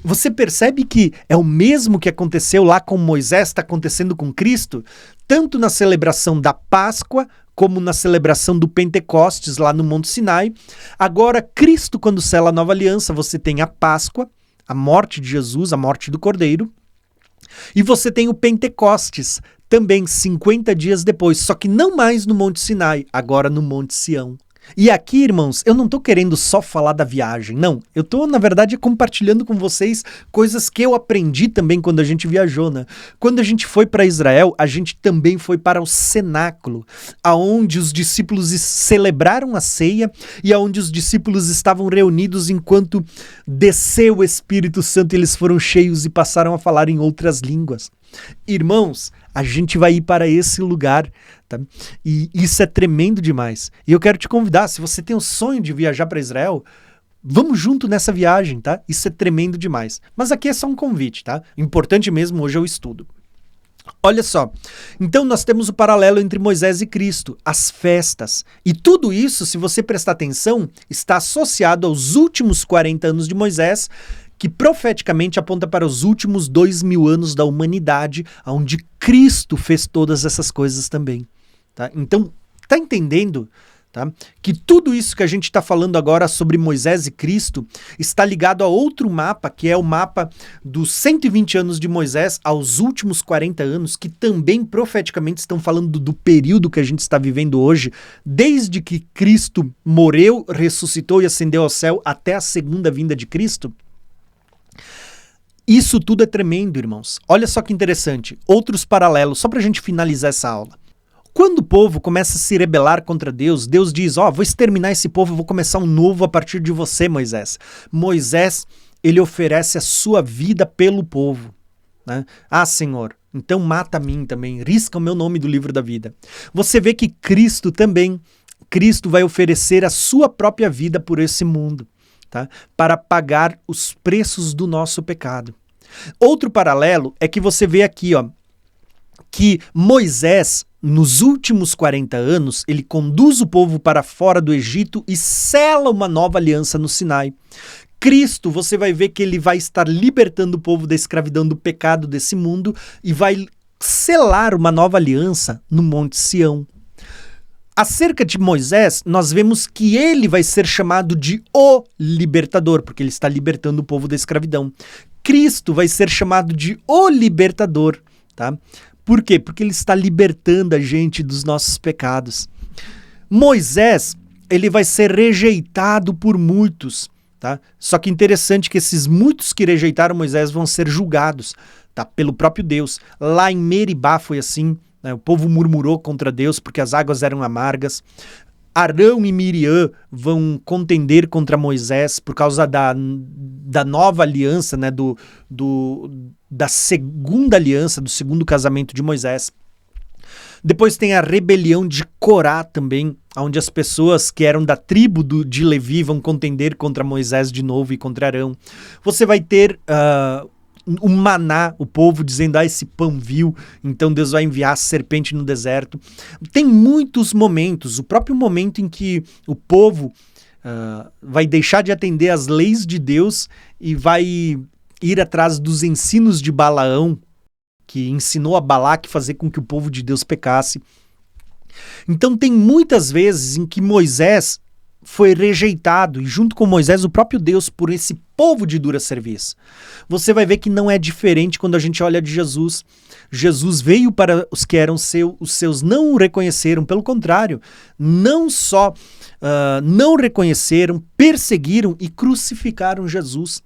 Você percebe que é o mesmo que aconteceu lá com Moisés, está acontecendo com Cristo, tanto na celebração da Páscoa, como na celebração do Pentecostes lá no Monte Sinai. Agora, Cristo, quando sela a nova aliança, você tem a Páscoa, a morte de Jesus, a morte do Cordeiro, e você tem o Pentecostes, também 50 dias depois, só que não mais no Monte Sinai, agora no Monte Sião. E aqui, irmãos, eu não estou querendo só falar da viagem, não. Eu estou, na verdade, compartilhando com vocês coisas que eu aprendi também quando a gente viajou, né? Quando a gente foi para Israel, a gente também foi para o cenáculo, aonde os discípulos celebraram a ceia e aonde os discípulos estavam reunidos enquanto desceu o Espírito Santo e eles foram cheios e passaram a falar em outras línguas. Irmãos, a gente vai ir para esse lugar, tá? E isso é tremendo demais. E eu quero te convidar, se você tem o sonho de viajar para Israel, vamos junto nessa viagem, tá? Isso é tremendo demais. Mas aqui é só um convite, tá? Importante mesmo hoje é o estudo. Olha só, então nós temos o paralelo entre Moisés e Cristo, as festas. E tudo isso, se você prestar atenção, está associado aos últimos 40 anos de Moisés, que profeticamente aponta para os últimos 2000 anos da humanidade, onde Cristo fez todas essas coisas também. Tá? Então, tá entendendo? Tá? Que tudo isso que a gente está falando agora sobre Moisés e Cristo está ligado a outro mapa, que é o mapa dos 120 anos de Moisés aos últimos 40 anos, que também profeticamente estão falando do período que a gente está vivendo hoje, desde que Cristo morreu, ressuscitou e ascendeu ao céu até a segunda vinda de Cristo. Isso tudo é tremendo, irmãos. Olha só que interessante. Outros paralelos, só para a gente finalizar essa aula. Quando o povo começa a se rebelar contra Deus, Deus diz, vou exterminar esse povo, eu vou começar um novo a partir de você, Moisés. Moisés, ele oferece a sua vida pelo povo, né? Senhor, então mata a mim também, risca o meu nome do livro da vida. Você vê que Cristo vai oferecer a sua própria vida por esse mundo. Tá? Para pagar os preços do nosso pecado. Outro paralelo é que você vê aqui, que Moisés, nos últimos 40 anos, ele conduz o povo para fora do Egito e sela uma nova aliança no Sinai. Cristo, você vai ver que ele vai estar libertando o povo da escravidão do pecado desse mundo e vai selar uma nova aliança no Monte Sião. Acerca de Moisés, nós vemos que ele vai ser chamado de o libertador, porque ele está libertando o povo da escravidão. Cristo vai ser chamado de o libertador, tá? Por quê? Porque ele está libertando a gente dos nossos pecados. Moisés, ele vai ser rejeitado por muitos, tá? Só que interessante que esses muitos que rejeitaram Moisés vão ser julgados, tá? Pelo próprio Deus. Lá em Meribá foi assim, né? O povo murmurou contra Deus porque as águas eram amargas. Arão e Miriam vão contender contra Moisés por causa da nova aliança, né? Da segunda aliança, do segundo casamento de Moisés. Depois tem a rebelião de Corá também, onde as pessoas que eram da tribo de Levi vão contender contra Moisés de novo e contra Arão. Você vai ter o maná, o povo dizendo, esse pão vil, então Deus vai enviar a serpente no deserto. Tem muitos momentos, o próprio momento em que o povo vai deixar de atender às leis de Deus e vai ir atrás dos ensinos de Balaão, que ensinou a Balaque fazer com que o povo de Deus pecasse. Então tem muitas vezes em que Moisés foi rejeitado, e junto com Moisés o próprio Deus, por esse povo de dura serviço. Você vai ver que não é diferente quando a gente olha de Jesus. Jesus veio para os que eram os seus não o reconheceram, pelo contrário, não só não reconheceram, perseguiram e crucificaram Jesus.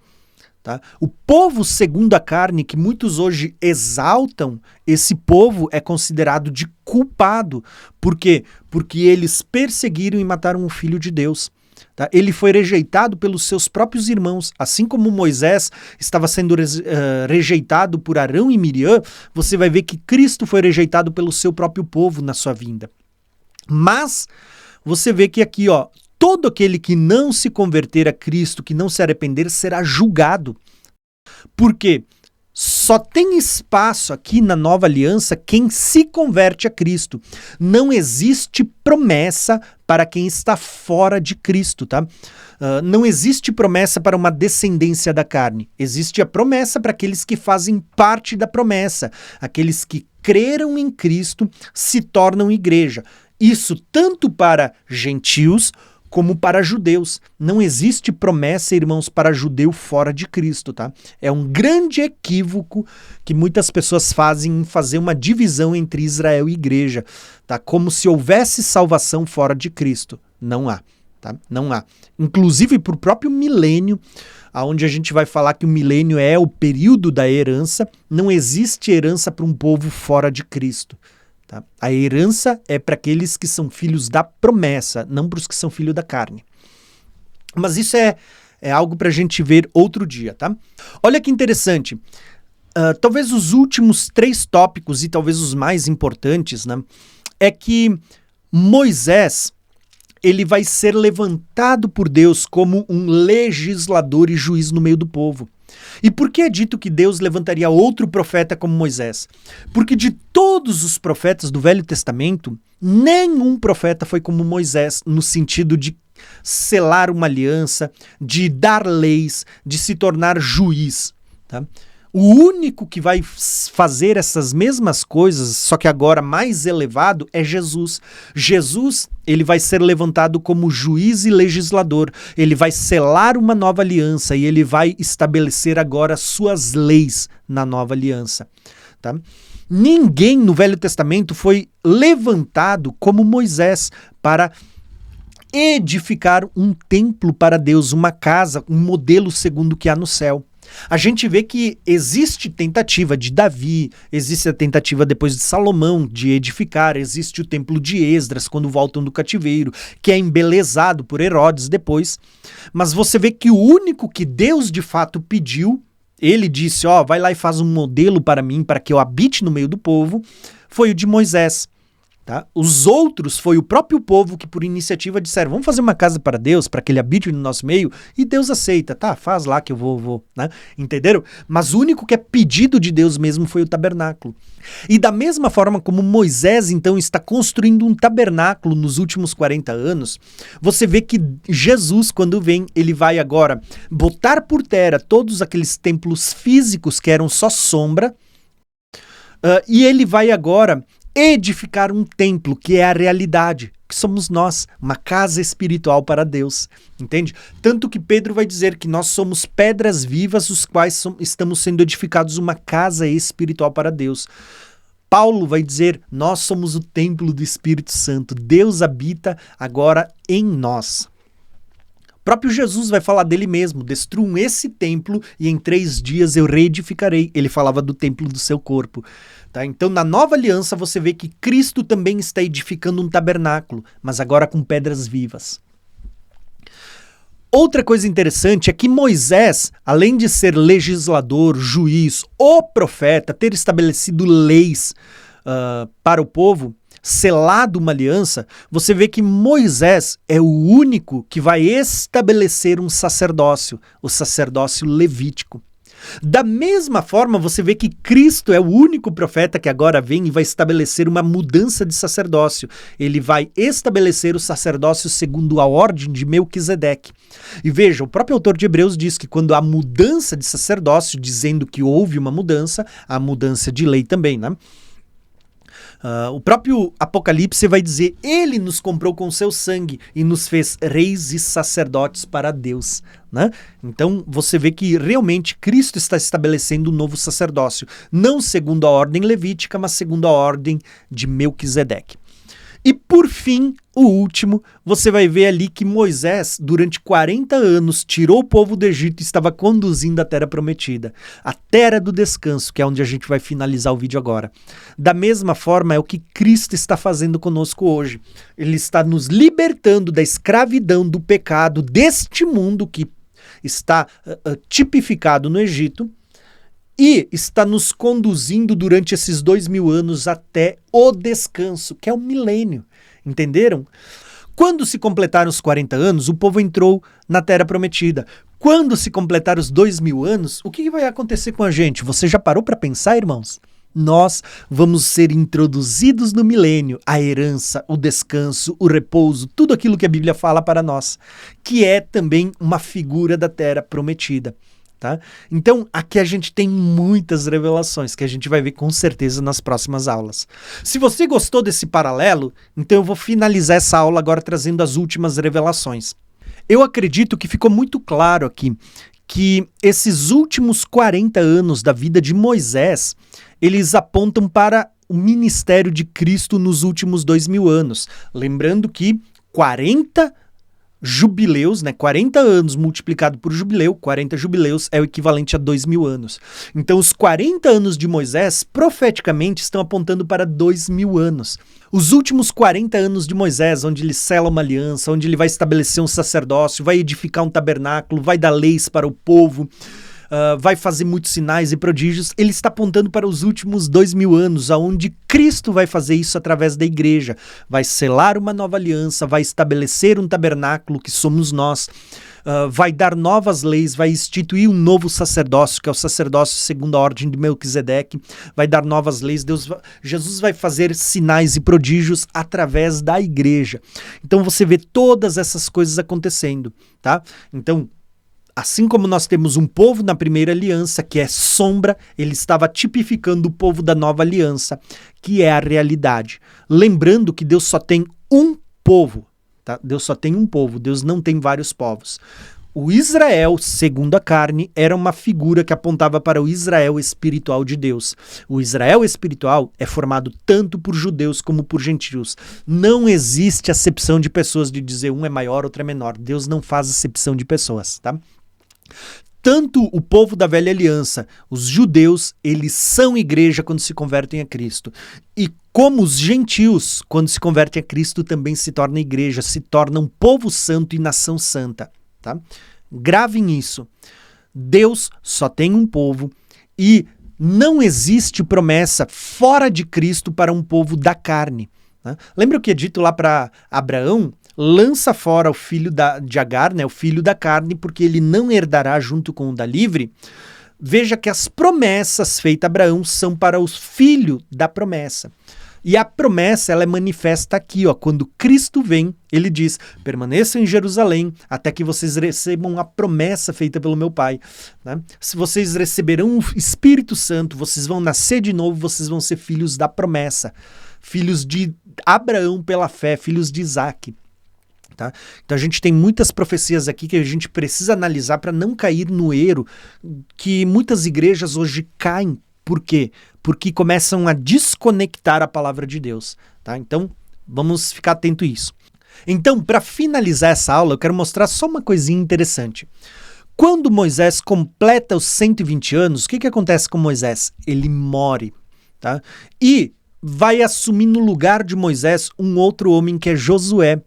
Tá? O povo segundo a carne, que muitos hoje exaltam, esse povo é considerado de culpado. Por quê? Porque eles perseguiram e mataram o Filho de Deus. Tá? Ele foi rejeitado pelos seus próprios irmãos. Assim como Moisés estava sendo rejeitado por Arão e Miriam, você vai ver que Cristo foi rejeitado pelo seu próprio povo na sua vinda. Mas você vê que aqui, todo aquele que não se converter a Cristo, que não se arrepender, será julgado. Por quê? Só tem espaço aqui na nova aliança quem se converte a Cristo. Não existe promessa para quem está fora de Cristo, tá? Não existe promessa para uma descendência da carne. Existe a promessa para aqueles que fazem parte da promessa. Aqueles que creram em Cristo se tornam igreja. Isso tanto para gentios como para judeus. Não existe promessa, irmãos, para judeu fora de Cristo, tá? É um grande equívoco que muitas pessoas fazem em fazer uma divisão entre Israel e igreja, tá? Como se houvesse salvação fora de Cristo. Não há, tá? Não há. Inclusive por próprio milênio, onde a gente vai falar que o milênio é o período da herança, não existe herança para um povo fora de Cristo. Tá? A herança é para aqueles que são filhos da promessa, não para os que são filhos da carne. Mas isso é algo para a gente ver outro dia, tá? Olha que interessante. Talvez os últimos 3 tópicos, e talvez os mais importantes, né, é que Moisés ele vai ser levantado por Deus como um legislador e juiz no meio do povo. E por que é dito que Deus levantaria outro profeta como Moisés? Porque de todos os profetas do Velho Testamento, nenhum profeta foi como Moisés, no sentido de selar uma aliança, de dar leis, de se tornar juiz. Tá? O único que vai fazer essas mesmas coisas, só que agora mais elevado, é Jesus. Jesus, ele vai ser levantado como juiz e legislador. Ele vai selar uma nova aliança e ele vai estabelecer agora suas leis na nova aliança. Tá? Ninguém no Velho Testamento foi levantado como Moisés para edificar um templo para Deus, uma casa, um modelo segundo o que há no céu. A gente vê que existe tentativa de Davi, existe a tentativa depois de Salomão de edificar, existe o templo de Esdras quando voltam do cativeiro, que é embelezado por Herodes depois. Mas você vê que o único que Deus de fato pediu, ele disse, vai lá e faz um modelo para mim, para que eu habite no meio do povo, foi o de Moisés. Tá? Os outros foi o próprio povo que por iniciativa disseram, vamos fazer uma casa para Deus, para que ele habite no nosso meio, e Deus aceita, tá, faz lá que eu vou, né? Entenderam? Mas o único que é pedido de Deus mesmo foi o tabernáculo. E da mesma forma como Moisés então está construindo um tabernáculo nos últimos 40 anos, você vê que Jesus, quando vem, ele vai agora botar por terra todos aqueles templos físicos que eram só sombra, e ele vai agora edificar um templo, que é a realidade, que somos nós, uma casa espiritual para Deus, entende? Tanto que Pedro vai dizer que nós somos pedras vivas, os quais estamos sendo edificados uma casa espiritual para Deus. Paulo vai dizer, nós somos o templo do Espírito Santo, Deus habita agora em nós. O próprio Jesus vai falar dele mesmo, destruam esse templo e em 3 dias eu reedificarei. Ele falava do templo do seu corpo. Tá? Então, na nova aliança, você vê que Cristo também está edificando um tabernáculo, mas agora com pedras vivas. Outra coisa interessante é que Moisés, além de ser legislador, juiz, o profeta, ter estabelecido leis para o povo, selado uma aliança, você vê que Moisés é o único que vai estabelecer um sacerdócio, o sacerdócio levítico. Da mesma forma, você vê que Cristo é o único profeta que agora vem e vai estabelecer uma mudança de sacerdócio. Ele vai estabelecer o sacerdócio segundo a ordem de Melquisedeque. E veja, o próprio autor de Hebreus diz que quando há mudança de sacerdócio, dizendo que houve uma mudança, há mudança de lei também, né? O próprio Apocalipse vai dizer, ele nos comprou com seu sangue e nos fez reis e sacerdotes para Deus. Né? Então você vê que realmente Cristo está estabelecendo um novo sacerdócio, não segundo a ordem levítica, mas segundo a ordem de Melquisedeque. E por fim, o último, você vai ver ali que Moisés, durante 40 anos, tirou o povo do Egito e estava conduzindo a terra prometida. A terra do descanso, que é onde a gente vai finalizar o vídeo agora. Da mesma forma, é o que Cristo está fazendo conosco hoje. Ele está nos libertando da escravidão, do pecado, deste mundo que está tipificado no Egito, e está nos conduzindo durante esses 2000 anos até o descanso, que é o milênio. Entenderam? Quando se completaram os 40 anos, o povo entrou na Terra Prometida. Quando se completar os 2000 anos, o que vai acontecer com a gente? Você já parou para pensar, irmãos? Nós vamos ser introduzidos no milênio, a herança, o descanso, o repouso, tudo aquilo que a Bíblia fala para nós, que é também uma figura da Terra Prometida. Tá? Então, aqui a gente tem muitas revelações que a gente vai ver com certeza nas próximas aulas. Se você gostou desse paralelo, então eu vou finalizar essa aula agora trazendo as últimas revelações. Eu acredito que ficou muito claro aqui que esses últimos 40 anos da vida de Moisés, eles apontam para o ministério de Cristo nos últimos 2000 anos. Lembrando que 40 jubileus, né? 40 anos multiplicado por jubileu, 40 jubileus é o equivalente a 2000 anos. Então os 40 anos de Moisés profeticamente estão apontando para 2000 anos. Os últimos 40 anos de Moisés, onde ele sela uma aliança, onde ele vai estabelecer um sacerdócio, vai edificar um tabernáculo, vai dar leis para o povo, vai fazer muitos sinais e prodígios, ele está apontando para os últimos 2000 anos, onde Cristo vai fazer isso através da igreja, vai selar uma nova aliança, vai estabelecer um tabernáculo que somos nós, vai dar novas leis, vai instituir um novo sacerdócio, que é o sacerdócio segundo a ordem de Melquisedeque, vai dar novas leis, Jesus vai fazer sinais e prodígios através da igreja. Então você vê todas essas coisas acontecendo, tá? Então, assim como nós temos um povo na primeira aliança, que é sombra, ele estava tipificando o povo da nova aliança, que é a realidade. Lembrando que Deus só tem um povo, tá? Deus só tem um povo, Deus não tem vários povos. O Israel, segundo a carne, era uma figura que apontava para o Israel espiritual de Deus. O Israel espiritual é formado tanto por judeus como por gentios. Não existe acepção de pessoas de dizer um é maior, outro é menor. Deus não faz acepção de pessoas, tá? Tanto o povo da velha aliança, os judeus, eles são igreja quando se convertem a Cristo. E como os gentios, quando se convertem a Cristo, também se tornam igreja, se tornam povo santo e nação santa. Tá? Gravem isso. Deus só tem um povo e não existe promessa fora de Cristo para um povo da carne. Tá? Lembra o que é dito lá para Abraão? Lança fora o filho de Agar, né, o filho da carne, porque ele não herdará junto com o da livre. Veja que as promessas feitas a Abraão são para os filhos da promessa. E a promessa, ela é manifesta aqui, ó, quando Cristo vem, ele diz, permaneçam em Jerusalém até que vocês recebam a promessa feita pelo meu Pai. Né? Se vocês receberão o Espírito Santo, vocês vão nascer de novo, vocês vão ser filhos da promessa. Filhos de Abraão pela fé, filhos de Isaac. Tá? Então a gente tem muitas profecias aqui que a gente precisa analisar para não cair no erro que muitas igrejas hoje caem Por quê? Porque começam a desconectar a palavra de Deus, tá? Então, vamos ficar atento a isso. Então, para finalizar essa aula, eu quero mostrar só uma coisinha interessante. Quando Moisés completa os 120 anos, o que acontece com Moisés? Ele morre, tá? E vai assumir no lugar de Moisés um outro homem que é Josué.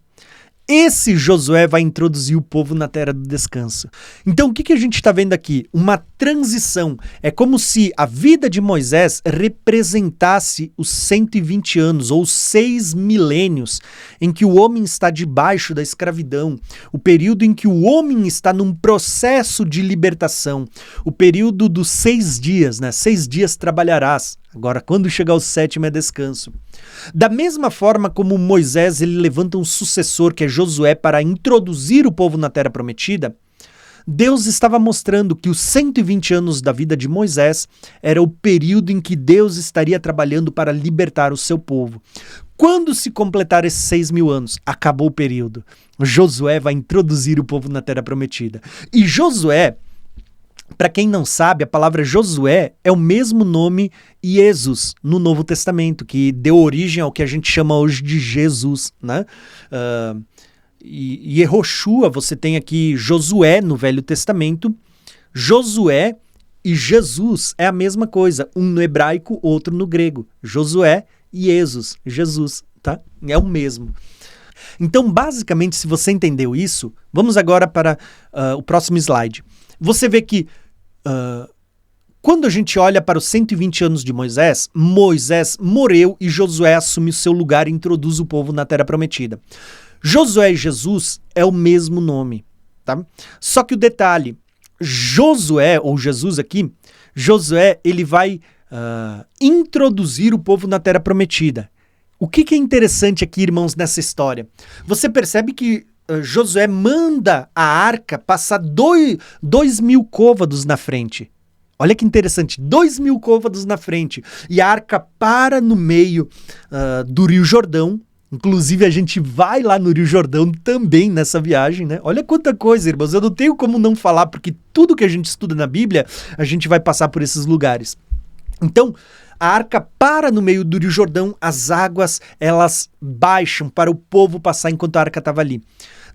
Esse Josué vai introduzir o povo na terra do descanso. Então, o que a gente está vendo aqui? Uma transição. É como se a vida de Moisés representasse os 120 anos, ou 6 milênios, em que o homem está debaixo da escravidão, o período em que o homem está num processo de libertação, o período dos 6 dias, né? 6 dias trabalharás. Agora, quando chegar o 7º é descanso. Da mesma forma como Moisés ele levanta um sucessor, que é Josué, para introduzir o povo na Terra Prometida, Deus estava mostrando que os 120 anos da vida de Moisés era o período em que Deus estaria trabalhando para libertar o seu povo. Quando se completar esses 6.000 anos, acabou o período. Josué vai introduzir o povo na Terra Prometida. E Josué, para quem não sabe, a palavra Josué é o mesmo nome Jesus no Novo Testamento, que deu origem ao que a gente chama hoje de Jesus, né? E Yehoshua, você tem aqui Josué no Velho Testamento. Josué e Jesus é a mesma coisa, um no hebraico, outro no grego. Josué e Jesus, tá? É o mesmo. Então, basicamente, se você entendeu isso, vamos agora para o próximo slide. Você vê que quando a gente olha para os 120 anos de Moisés, Moisés morreu e Josué assume o seu lugar e introduz o povo na Terra Prometida. Josué e Jesus é o mesmo nome, tá? Só que o detalhe, Josué, ou Jesus aqui, Josué, ele vai introduzir o povo na Terra Prometida. O que é interessante aqui, irmãos, nessa história? Você percebe que Josué manda a arca passar 2.000 côvados na frente. Olha que interessante, 2.000 côvados na frente. E a arca para no meio do Rio Jordão. Inclusive, a gente vai lá no Rio Jordão também nessa viagem, né? Olha quanta coisa, irmãos. Eu não tenho como não falar, porque tudo que a gente estuda na Bíblia, a gente vai passar por esses lugares. Então, a arca para no meio do Rio Jordão, as águas, elas baixam para o povo passar enquanto a arca estava ali.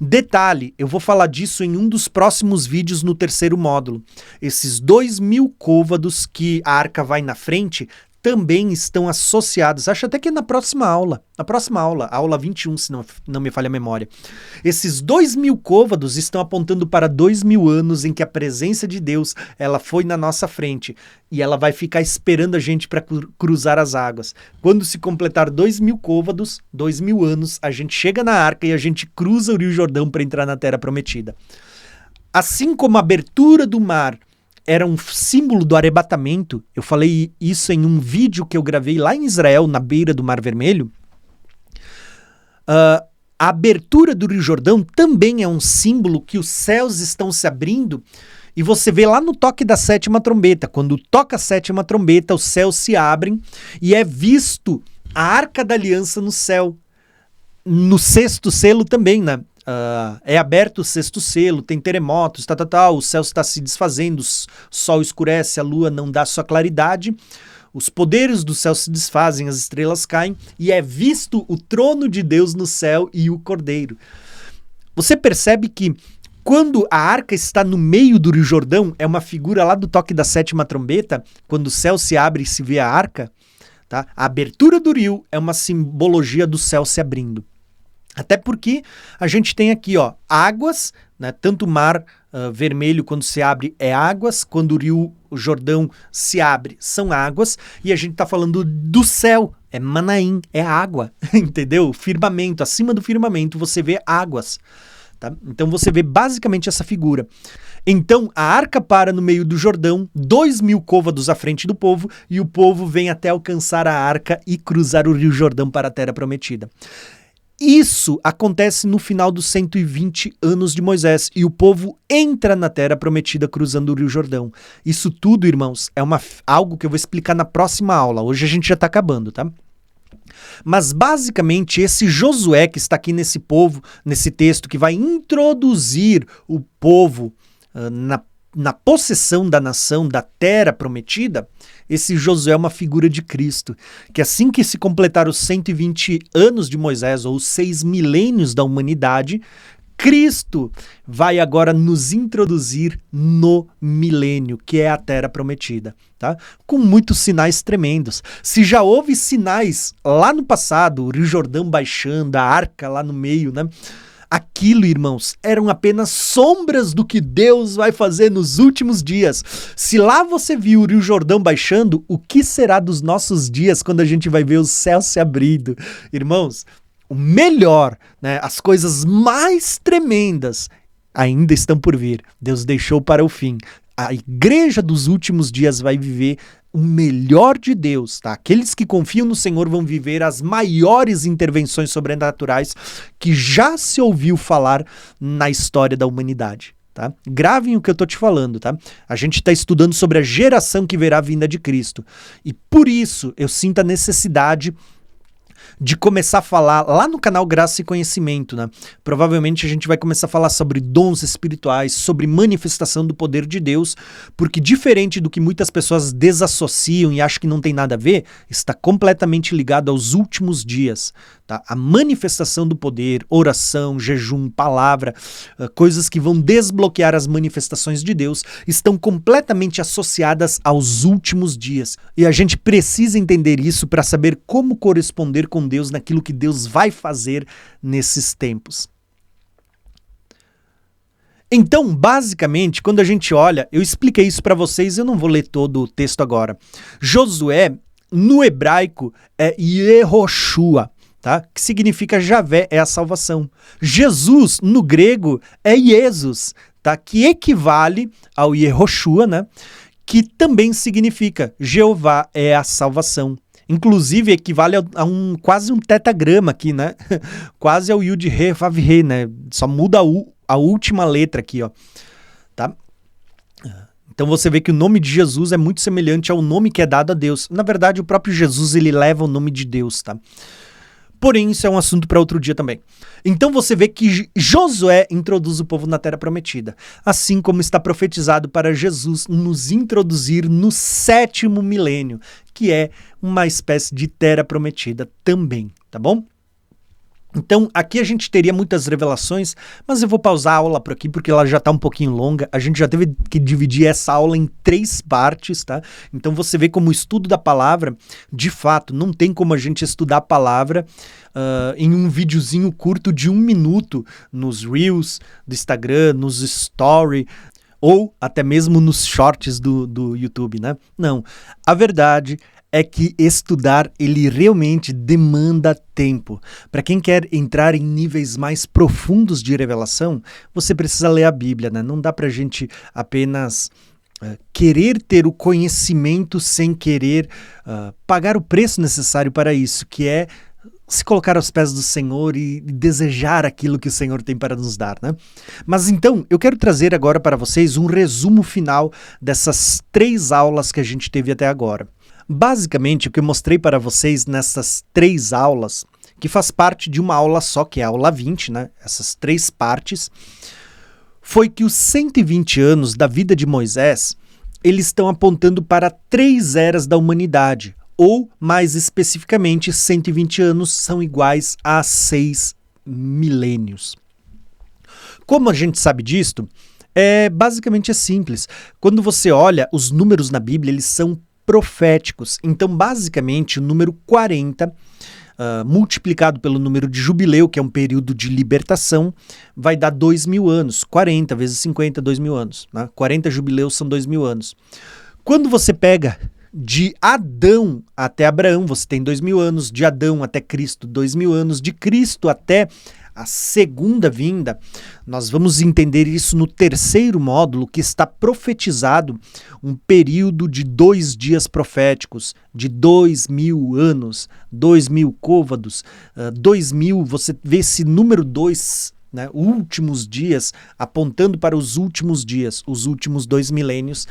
Detalhe, eu vou falar disso em um dos próximos vídeos no 3º módulo. Esses 2.000 côvados que a arca vai na frente também estão associados, acho até que na próxima aula, a aula 21, se não me falha a memória. Esses 2.000 côvados estão apontando para 2.000 anos em que a presença de Deus, ela foi na nossa frente e ela vai ficar esperando a gente para cruzar as águas. Quando se completar 2.000 côvados, 2.000 anos, a gente chega na arca e a gente cruza o Rio Jordão para entrar na Terra Prometida. Assim como a abertura do mar era um símbolo do arrebatamento, eu falei isso em um vídeo que eu gravei lá em Israel, na beira do Mar Vermelho, a abertura do Rio Jordão também é um símbolo que os céus estão se abrindo, e você vê lá no toque da 7ª trombeta, quando toca a 7ª trombeta, os céus se abrem, e é visto a Arca da Aliança no céu. No 6º selo também, né? É aberto o 6º selo, tem terremotos, o céu está se desfazendo, o sol escurece, a lua não dá sua claridade, os poderes do céu se desfazem, as estrelas caem, e é visto o trono de Deus no céu e o Cordeiro. Você percebe que quando a arca está no meio do Rio Jordão, é uma figura lá do toque da 7ª trombeta, quando o céu se abre e se vê a arca, tá? A abertura do rio é uma simbologia do céu se abrindo. Até porque a gente tem aqui, ó, águas, né? Tanto o mar vermelho quando se abre é águas, quando o Rio Jordão se abre são águas, e a gente está falando do céu, é Manaim, é água, entendeu? Firmamento, acima do firmamento você vê águas, tá? Então você vê basicamente essa figura. Então a arca para no meio do Jordão, 2.000 côvados à frente do povo, e o povo vem até alcançar a arca e cruzar o Rio Jordão para a Terra Prometida. Isso acontece no final dos 120 anos de Moisés e o povo entra na Terra Prometida cruzando o Rio Jordão. Isso tudo, irmãos, é algo que eu vou explicar na próxima aula. Hoje a gente já está acabando, tá? Mas basicamente esse Josué que está aqui nesse texto que vai introduzir o povo na possessão da nação, da terra prometida, esse Josué é uma figura de Cristo, que assim que se completar os 120 anos de Moisés, ou os 6 milênios da humanidade, Cristo vai agora nos introduzir no milênio, que é a terra prometida, tá? Com muitos sinais tremendos. Se já houve sinais lá no passado, o Rio Jordão baixando, a arca lá no meio, né? Aquilo, irmãos, eram apenas sombras do que Deus vai fazer nos últimos dias. Se lá você viu o Rio Jordão baixando, o que será dos nossos dias quando a gente vai ver o céu se abrindo? Irmãos, o melhor, né, as coisas mais tremendas ainda estão por vir. Deus deixou para o fim. A igreja dos últimos dias vai viver o melhor de Deus, tá? Aqueles que confiam no Senhor vão viver as maiores intervenções sobrenaturais que já se ouviu falar na história da humanidade. Tá? Gravem o que eu tô te falando, tá? A gente está estudando sobre a geração que verá a vinda de Cristo. E por isso eu sinto a necessidade de começar a falar lá no canal Graça e Conhecimento, né? Provavelmente a gente vai começar a falar sobre dons espirituais, sobre manifestação do poder de Deus, porque diferente do que muitas pessoas desassociam e acham que não tem nada a ver, está completamente ligado aos últimos dias, tá? A manifestação do poder, oração, jejum, palavra, coisas que vão desbloquear as manifestações de Deus, estão completamente associadas aos últimos dias. E a gente precisa entender isso para saber como corresponder com Deus naquilo que Deus vai fazer nesses tempos. Então, basicamente, quando a gente olha, eu expliquei isso para vocês, eu não vou ler todo o texto agora. Josué, no hebraico, é Yehoshua, tá? Que significa Javé, é a salvação. Jesus, no grego, é Jesus, tá? Que equivale ao Yehoshua, né? Que também significa Jeová é a salvação. Inclusive, equivale a quase um tetagrama aqui, né? Quase ao Yud He Vav He, né? Só muda a última letra aqui, ó. Tá? Então você vê que o nome de Jesus é muito semelhante ao nome que é dado a Deus. Na verdade, o próprio Jesus, ele leva o nome de Deus, tá? Porém, isso é um assunto para outro dia também. Então você vê que Josué introduz o povo na Terra Prometida, assim como está profetizado para Jesus nos introduzir no 7º milênio, que é uma espécie de Terra Prometida também, tá bom? Então, aqui a gente teria muitas revelações, mas eu vou pausar a aula por aqui porque ela já está um pouquinho longa. A gente já teve que dividir essa aula em 3 partes, tá? Então você vê como o estudo da palavra, de fato, não tem como a gente estudar a palavra em um videozinho curto de 1 minuto nos Reels do Instagram, nos Stories, ou até mesmo nos Shorts do YouTube, né? Não, a verdade é que estudar, ele realmente demanda tempo. Para quem quer entrar em níveis mais profundos de revelação, você precisa ler a Bíblia, né? Não dá pra gente apenas querer ter o conhecimento sem querer pagar o preço necessário para isso, que é se colocar aos pés do Senhor e desejar aquilo que o Senhor tem para nos dar, né? Mas então, eu quero trazer agora para vocês um resumo final dessas 3 aulas que a gente teve até agora. Basicamente, o que eu mostrei para vocês nessas 3 aulas, que faz parte de uma aula só, que é a aula 20, né? Essas 3 partes, foi que os 120 anos da vida de Moisés, eles estão apontando para 3 eras da humanidade, ou, mais especificamente, 120 anos são iguais a 6 milênios. Como a gente sabe disto? Basicamente é simples. Quando você olha os números na Bíblia, eles são proféticos. Então, basicamente, o número 40, multiplicado pelo número de jubileu, que é um período de libertação, vai dar 2.000 anos. 40 vezes 50, 2.000 anos. Né? 40 jubileus são 2.000 anos. Quando você pega de Adão até Abraão, você tem 2.000 anos. De Adão até Cristo, 2.000 anos. De Cristo até a segunda vinda, nós vamos entender isso no 3º módulo, que está profetizado um período de 2 dias proféticos, de 2.000 anos, 2.000 côvados, 2.000, você vê esse número 2, né, últimos dias, apontando para os últimos dias, os últimos 2 milênios,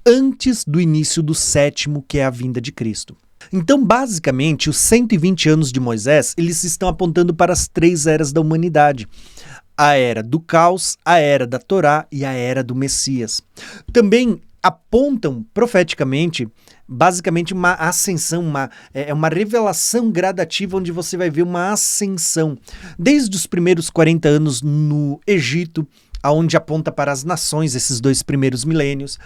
antes do início do 7º, que é a vinda de Cristo. Então, basicamente, os 120 anos de Moisés, eles estão apontando para as 3 eras da humanidade. a era do caos, a era da Torá e a era do Messias. Também apontam profeticamente, basicamente, uma ascensão, uma revelação gradativa onde você vai ver uma ascensão. Desde os primeiros 40 anos no Egito, aonde aponta para as nações, esses 2 primeiros milênios.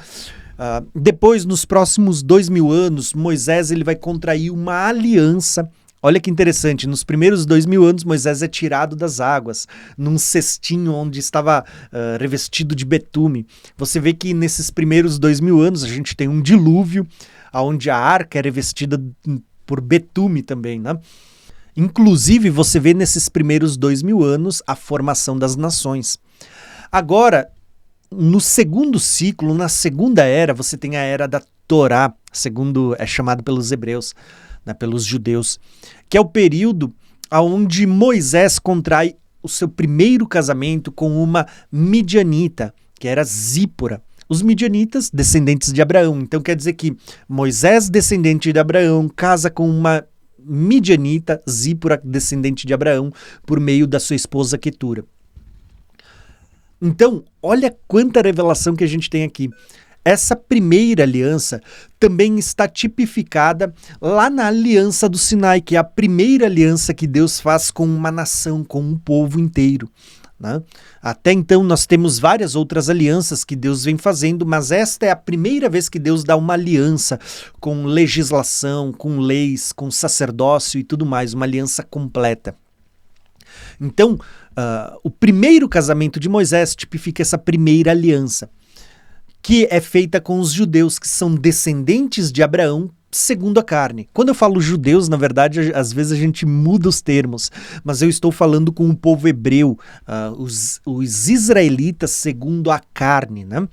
Depois, nos próximos 2000 anos, Moisés ele vai contrair uma aliança. Olha que interessante, nos primeiros 2000 anos, Moisés é tirado das águas, num cestinho onde estava revestido de betume. Você vê que nesses primeiros 2000 anos a gente tem um dilúvio, onde a arca é revestida por betume também, né? Inclusive, você vê nesses primeiros 2000 anos a formação das nações. Agora, no segundo ciclo, na segunda era, você tem a era da Torá, segundo é chamado pelos hebreus, né, pelos judeus, que é o período onde Moisés contrai o seu primeiro casamento com uma midianita, que era Zípora. Os midianitas, descendentes de Abraão. Então quer dizer que Moisés, descendente de Abraão, casa com uma midianita, Zípora, descendente de Abraão, por meio da sua esposa Quetura. Então, olha quanta revelação que a gente tem aqui. Essa primeira aliança também está tipificada lá na aliança do Sinai, que é a primeira aliança que Deus faz com uma nação, com um povo inteiro, né? Até então nós temos várias outras alianças que Deus vem fazendo, mas esta é a primeira vez que Deus dá uma aliança com legislação, com leis, com sacerdócio e tudo mais, uma aliança completa. Então, o primeiro casamento de Moisés tipifica essa primeira aliança, que é feita com os judeus, que são descendentes de Abraão, segundo a carne. Quando eu falo judeus, na verdade, às vezes a gente muda os termos, mas eu estou falando com o povo hebreu, os israelitas segundo a carne, né?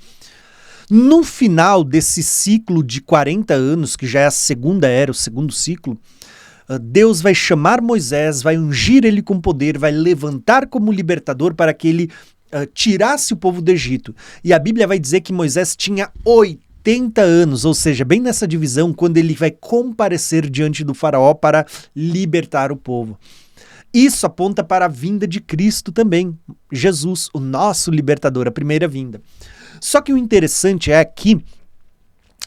No final desse ciclo de 40 anos, que já é a segunda era, o segundo ciclo, Deus vai chamar Moisés, vai ungir ele com poder, vai levantar como libertador para que ele tirasse o povo do Egito. E a Bíblia vai dizer que Moisés tinha 80 anos, ou seja, bem nessa divisão, quando ele vai comparecer diante do faraó para libertar o povo. Isso aponta para a vinda de Cristo também, Jesus, o nosso libertador, a primeira vinda. Só que o interessante é que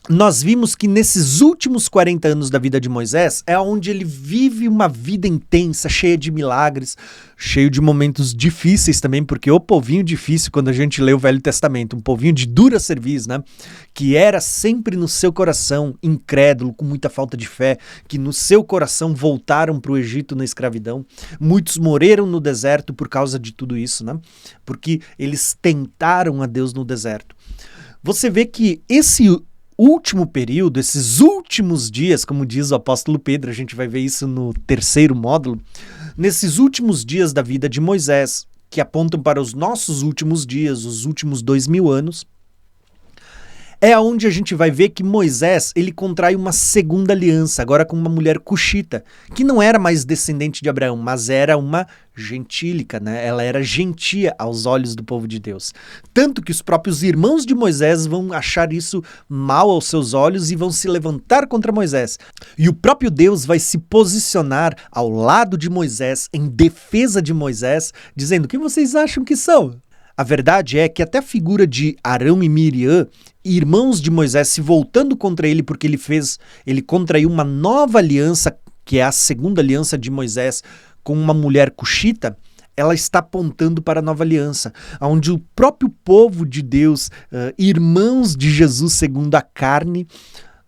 nós vimos que nesses últimos 40 anos da vida de Moisés é onde ele vive uma vida intensa, cheia de milagres, cheio de momentos difíceis também, porque o povinho difícil, quando a gente lê o Velho Testamento, um povinho de dura cerviz, né? Que era sempre no seu coração incrédulo, com muita falta de fé, que no seu coração voltaram para o Egito na escravidão. Muitos morreram no deserto por causa de tudo isso, né? Porque eles tentaram a Deus no deserto. Você vê que esse último período, esses últimos dias, como diz o apóstolo Pedro, a gente vai ver isso no terceiro módulo, nesses últimos dias da vida de Moisés, que apontam para os nossos últimos dias, os últimos 2000 anos, é onde a gente vai ver que Moisés, ele contrai uma segunda aliança, agora com uma mulher cuxita, que não era mais descendente de Abraão, mas era uma gentílica, né? Ela era gentia aos olhos do povo de Deus. Tanto que os próprios irmãos de Moisés vão achar isso mal aos seus olhos e vão se levantar contra Moisés. E o próprio Deus vai se posicionar ao lado de Moisés, em defesa de Moisés, dizendo: o que vocês acham que são? A verdade é que até a figura de Arão e Miriam, irmãos de Moisés, se voltando contra ele porque ele contraiu uma nova aliança, que é a segunda aliança de Moisés com uma mulher cuxita, ela está apontando para a nova aliança, onde o próprio povo de Deus, irmãos de Jesus segundo a carne,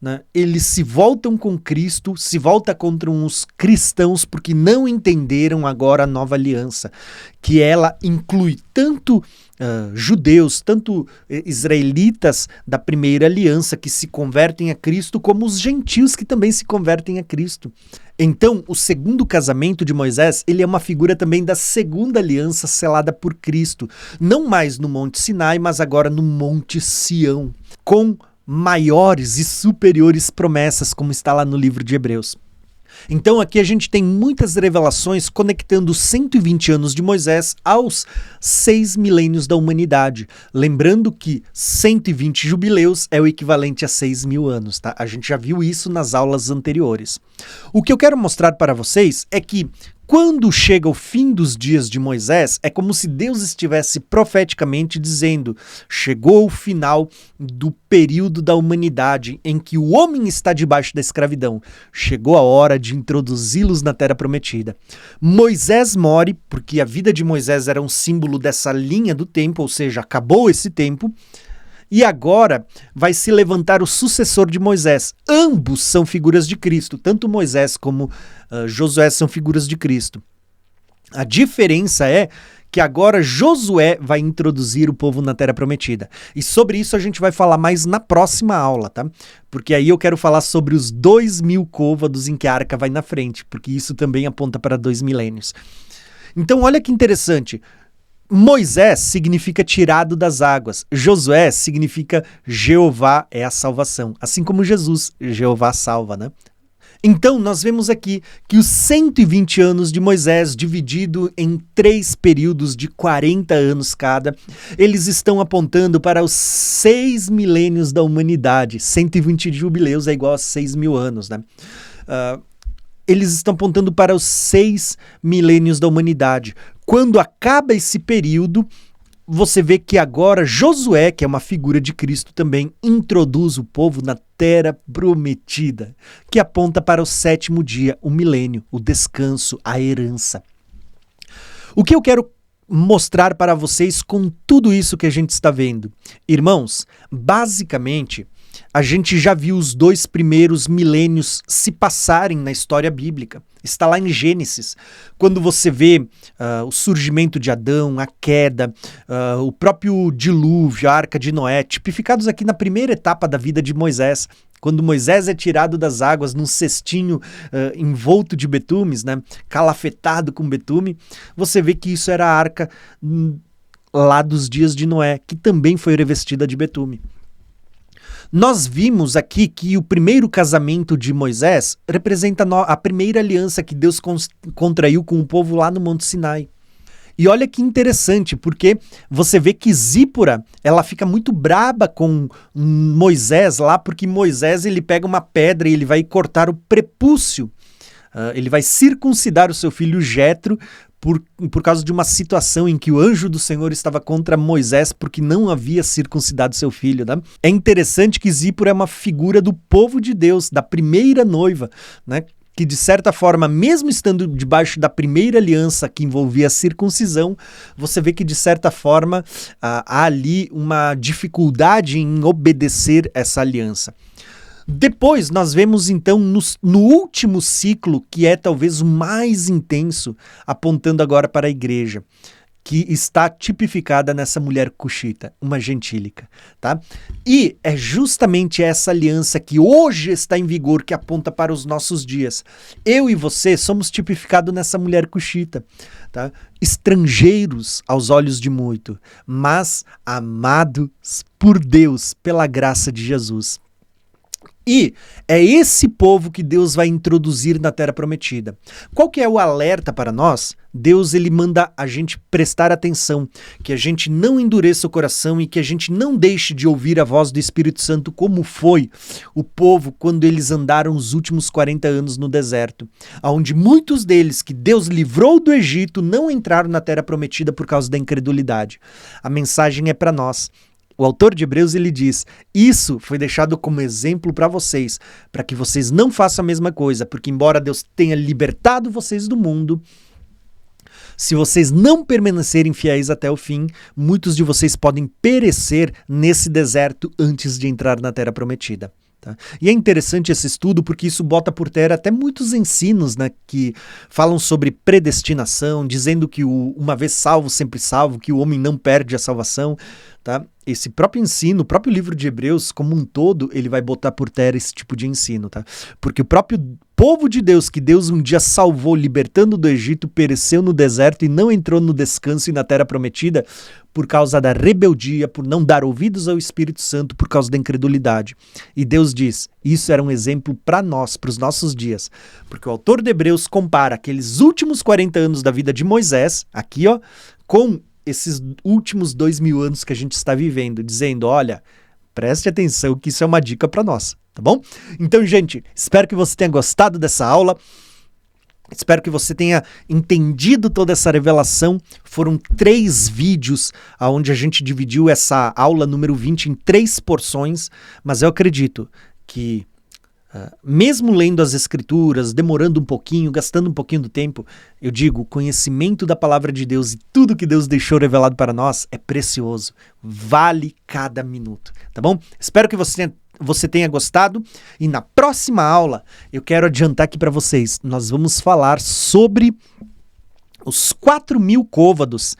né, eles se voltam com Cristo, se volta contra uns cristãos porque não entenderam agora a nova aliança, que ela inclui tanto judeus, tanto israelitas da primeira aliança que se convertem a Cristo, como os gentios que também se convertem a Cristo. Então, o segundo casamento de Moisés, ele é uma figura também da segunda aliança selada por Cristo, não mais no Monte Sinai, mas agora no Monte Sião, com maiores e superiores promessas, como está lá no livro de Hebreus. Então aqui a gente tem muitas revelações conectando os 120 anos de Moisés aos 6 milênios da humanidade. Lembrando que 120 jubileus é o equivalente a 6.000 anos, tá? A gente já viu isso nas aulas anteriores. O que eu quero mostrar para vocês é que Quando chega o fim dos dias de Moisés, é como se Deus estivesse profeticamente dizendo: chegou o final do período da humanidade em que o homem está debaixo da escravidão. Chegou a hora de introduzi-los na Terra Prometida. Moisés morre, porque a vida de Moisés era um símbolo dessa linha do tempo, ou seja, acabou esse tempo. E agora vai se levantar o sucessor de Moisés. Ambos são figuras de Cristo, tanto Moisés como Josué são figuras de Cristo. A diferença é que agora Josué vai introduzir o povo na Terra Prometida. E sobre isso a gente vai falar mais na próxima aula, tá? Porque aí eu quero falar sobre os 2000 côvados em que a arca vai na frente, porque isso também aponta para 2 milênios. Então olha que interessante. Moisés significa tirado das águas. Josué significa Jeová é a salvação. Assim como Jesus, Jeová salva, né? Então, nós vemos aqui que os 120 anos de Moisés, dividido em 3 períodos de 40 anos cada, eles estão apontando para os 6 milênios da humanidade. 120 jubileus é igual a 6 mil anos, né? Eles estão apontando para os 6 milênios da humanidade. Quando acaba esse período, você vê que agora Josué, que é uma figura de Cristo também, introduz o povo na Terra Prometida, que aponta para o 7º dia, o milênio, o descanso, a herança. O que eu quero mostrar para vocês com tudo isso que a gente está vendo? Irmãos, basicamente, a gente já viu os 2 primeiros milênios se passarem na história bíblica. Está lá em Gênesis, quando você vê o surgimento de Adão, a queda, o próprio dilúvio, a arca de Noé, tipificados aqui na primeira etapa da vida de Moisés, quando Moisés é tirado das águas num cestinho envolto de betumes, né, calafetado com betume, você vê que isso era a arca lá dos dias de Noé, que também foi revestida de betume. Nós vimos aqui que o primeiro casamento de Moisés representa a primeira aliança que Deus contraiu com o povo lá no Monte Sinai. E olha que interessante, porque você vê que Zípora, ela fica muito braba com Moisés lá, porque Moisés ele pega uma pedra e ele vai cortar o prepúcio. Ele vai circuncidar o seu filho Jetro por causa de uma situação em que o anjo do Senhor estava contra Moisés porque não havia circuncidado seu filho. Né? É interessante que Zípora é uma figura do povo de Deus, da primeira noiva, né? Que de certa forma, mesmo estando debaixo da primeira aliança que envolvia a circuncisão, você vê que de certa forma há ali uma dificuldade em obedecer essa aliança. Depois nós vemos então no último ciclo, que é talvez o mais intenso, apontando agora para a igreja, que está tipificada nessa mulher cuxita, uma gentílica, tá? E é justamente essa aliança que hoje está em vigor que aponta para os nossos dias. Eu e você somos tipificados nessa mulher cuxita, tá? Estrangeiros aos olhos de muito, mas amados por Deus, pela graça de Jesus. E é esse povo que Deus vai introduzir na Terra Prometida. Qual que é o alerta para nós? Deus ele manda a gente prestar atenção, que a gente não endureça o coração e que a gente não deixe de ouvir a voz do Espírito Santo como foi o povo quando eles andaram os últimos 40 anos no deserto, onde muitos deles que Deus livrou do Egito não entraram na Terra Prometida por causa da incredulidade. A mensagem é para nós. O autor de Hebreus ele diz, isso foi deixado como exemplo para vocês, para que vocês não façam a mesma coisa, porque embora Deus tenha libertado vocês do mundo, se vocês não permanecerem fiéis até o fim, muitos de vocês podem perecer nesse deserto antes de entrar na Terra Prometida. Tá? E é interessante esse estudo porque isso bota por terra até muitos ensinos, né, que falam sobre predestinação, dizendo que uma vez salvo, sempre salvo, que o homem não perde a salvação. Tá? Esse próprio ensino, o próprio livro de Hebreus, como um todo, ele vai botar por terra esse tipo de ensino. Tá? Porque o próprio povo de Deus, que Deus um dia salvou, libertando do Egito, pereceu no deserto e não entrou no descanso e na terra prometida por causa da rebeldia, por não dar ouvidos ao Espírito Santo, por causa da incredulidade. E Deus diz, isso era um exemplo para nós, para os nossos dias. Porque o autor de Hebreus compara aqueles últimos 40 anos da vida de Moisés, aqui ó, com esses últimos 2000 anos que a gente está vivendo, dizendo, olha, preste atenção que isso é uma dica para nós, tá bom? Então, gente, espero que você tenha gostado dessa aula. Espero que você tenha entendido toda essa revelação. Foram 3 vídeos onde a gente dividiu essa aula número 20 em 3 porções, mas eu acredito que, mesmo lendo as Escrituras, demorando um pouquinho, gastando um pouquinho do tempo, eu digo, o conhecimento da palavra de Deus e tudo que Deus deixou revelado para nós é precioso, vale cada minuto, tá bom? Espero que você tenha gostado, e na próxima aula eu quero adiantar aqui para vocês, nós vamos falar sobre os 4.000 côvados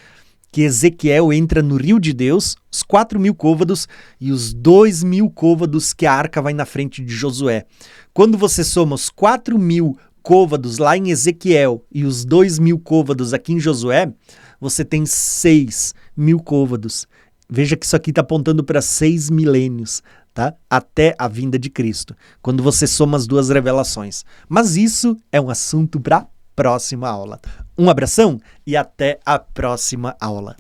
que Ezequiel entra no rio de Deus, os 4.000 côvados e os 2.000 côvados que a arca vai na frente de Josué. Quando você soma os 4.000 côvados lá em Ezequiel e os 2.000 côvados aqui em Josué, você tem 6.000 côvados. Veja que isso aqui está apontando para 6 milênios, tá? Até a vinda de Cristo, quando você soma as 2 revelações. Mas isso é um assunto para próxima aula. Um abração e até a próxima aula.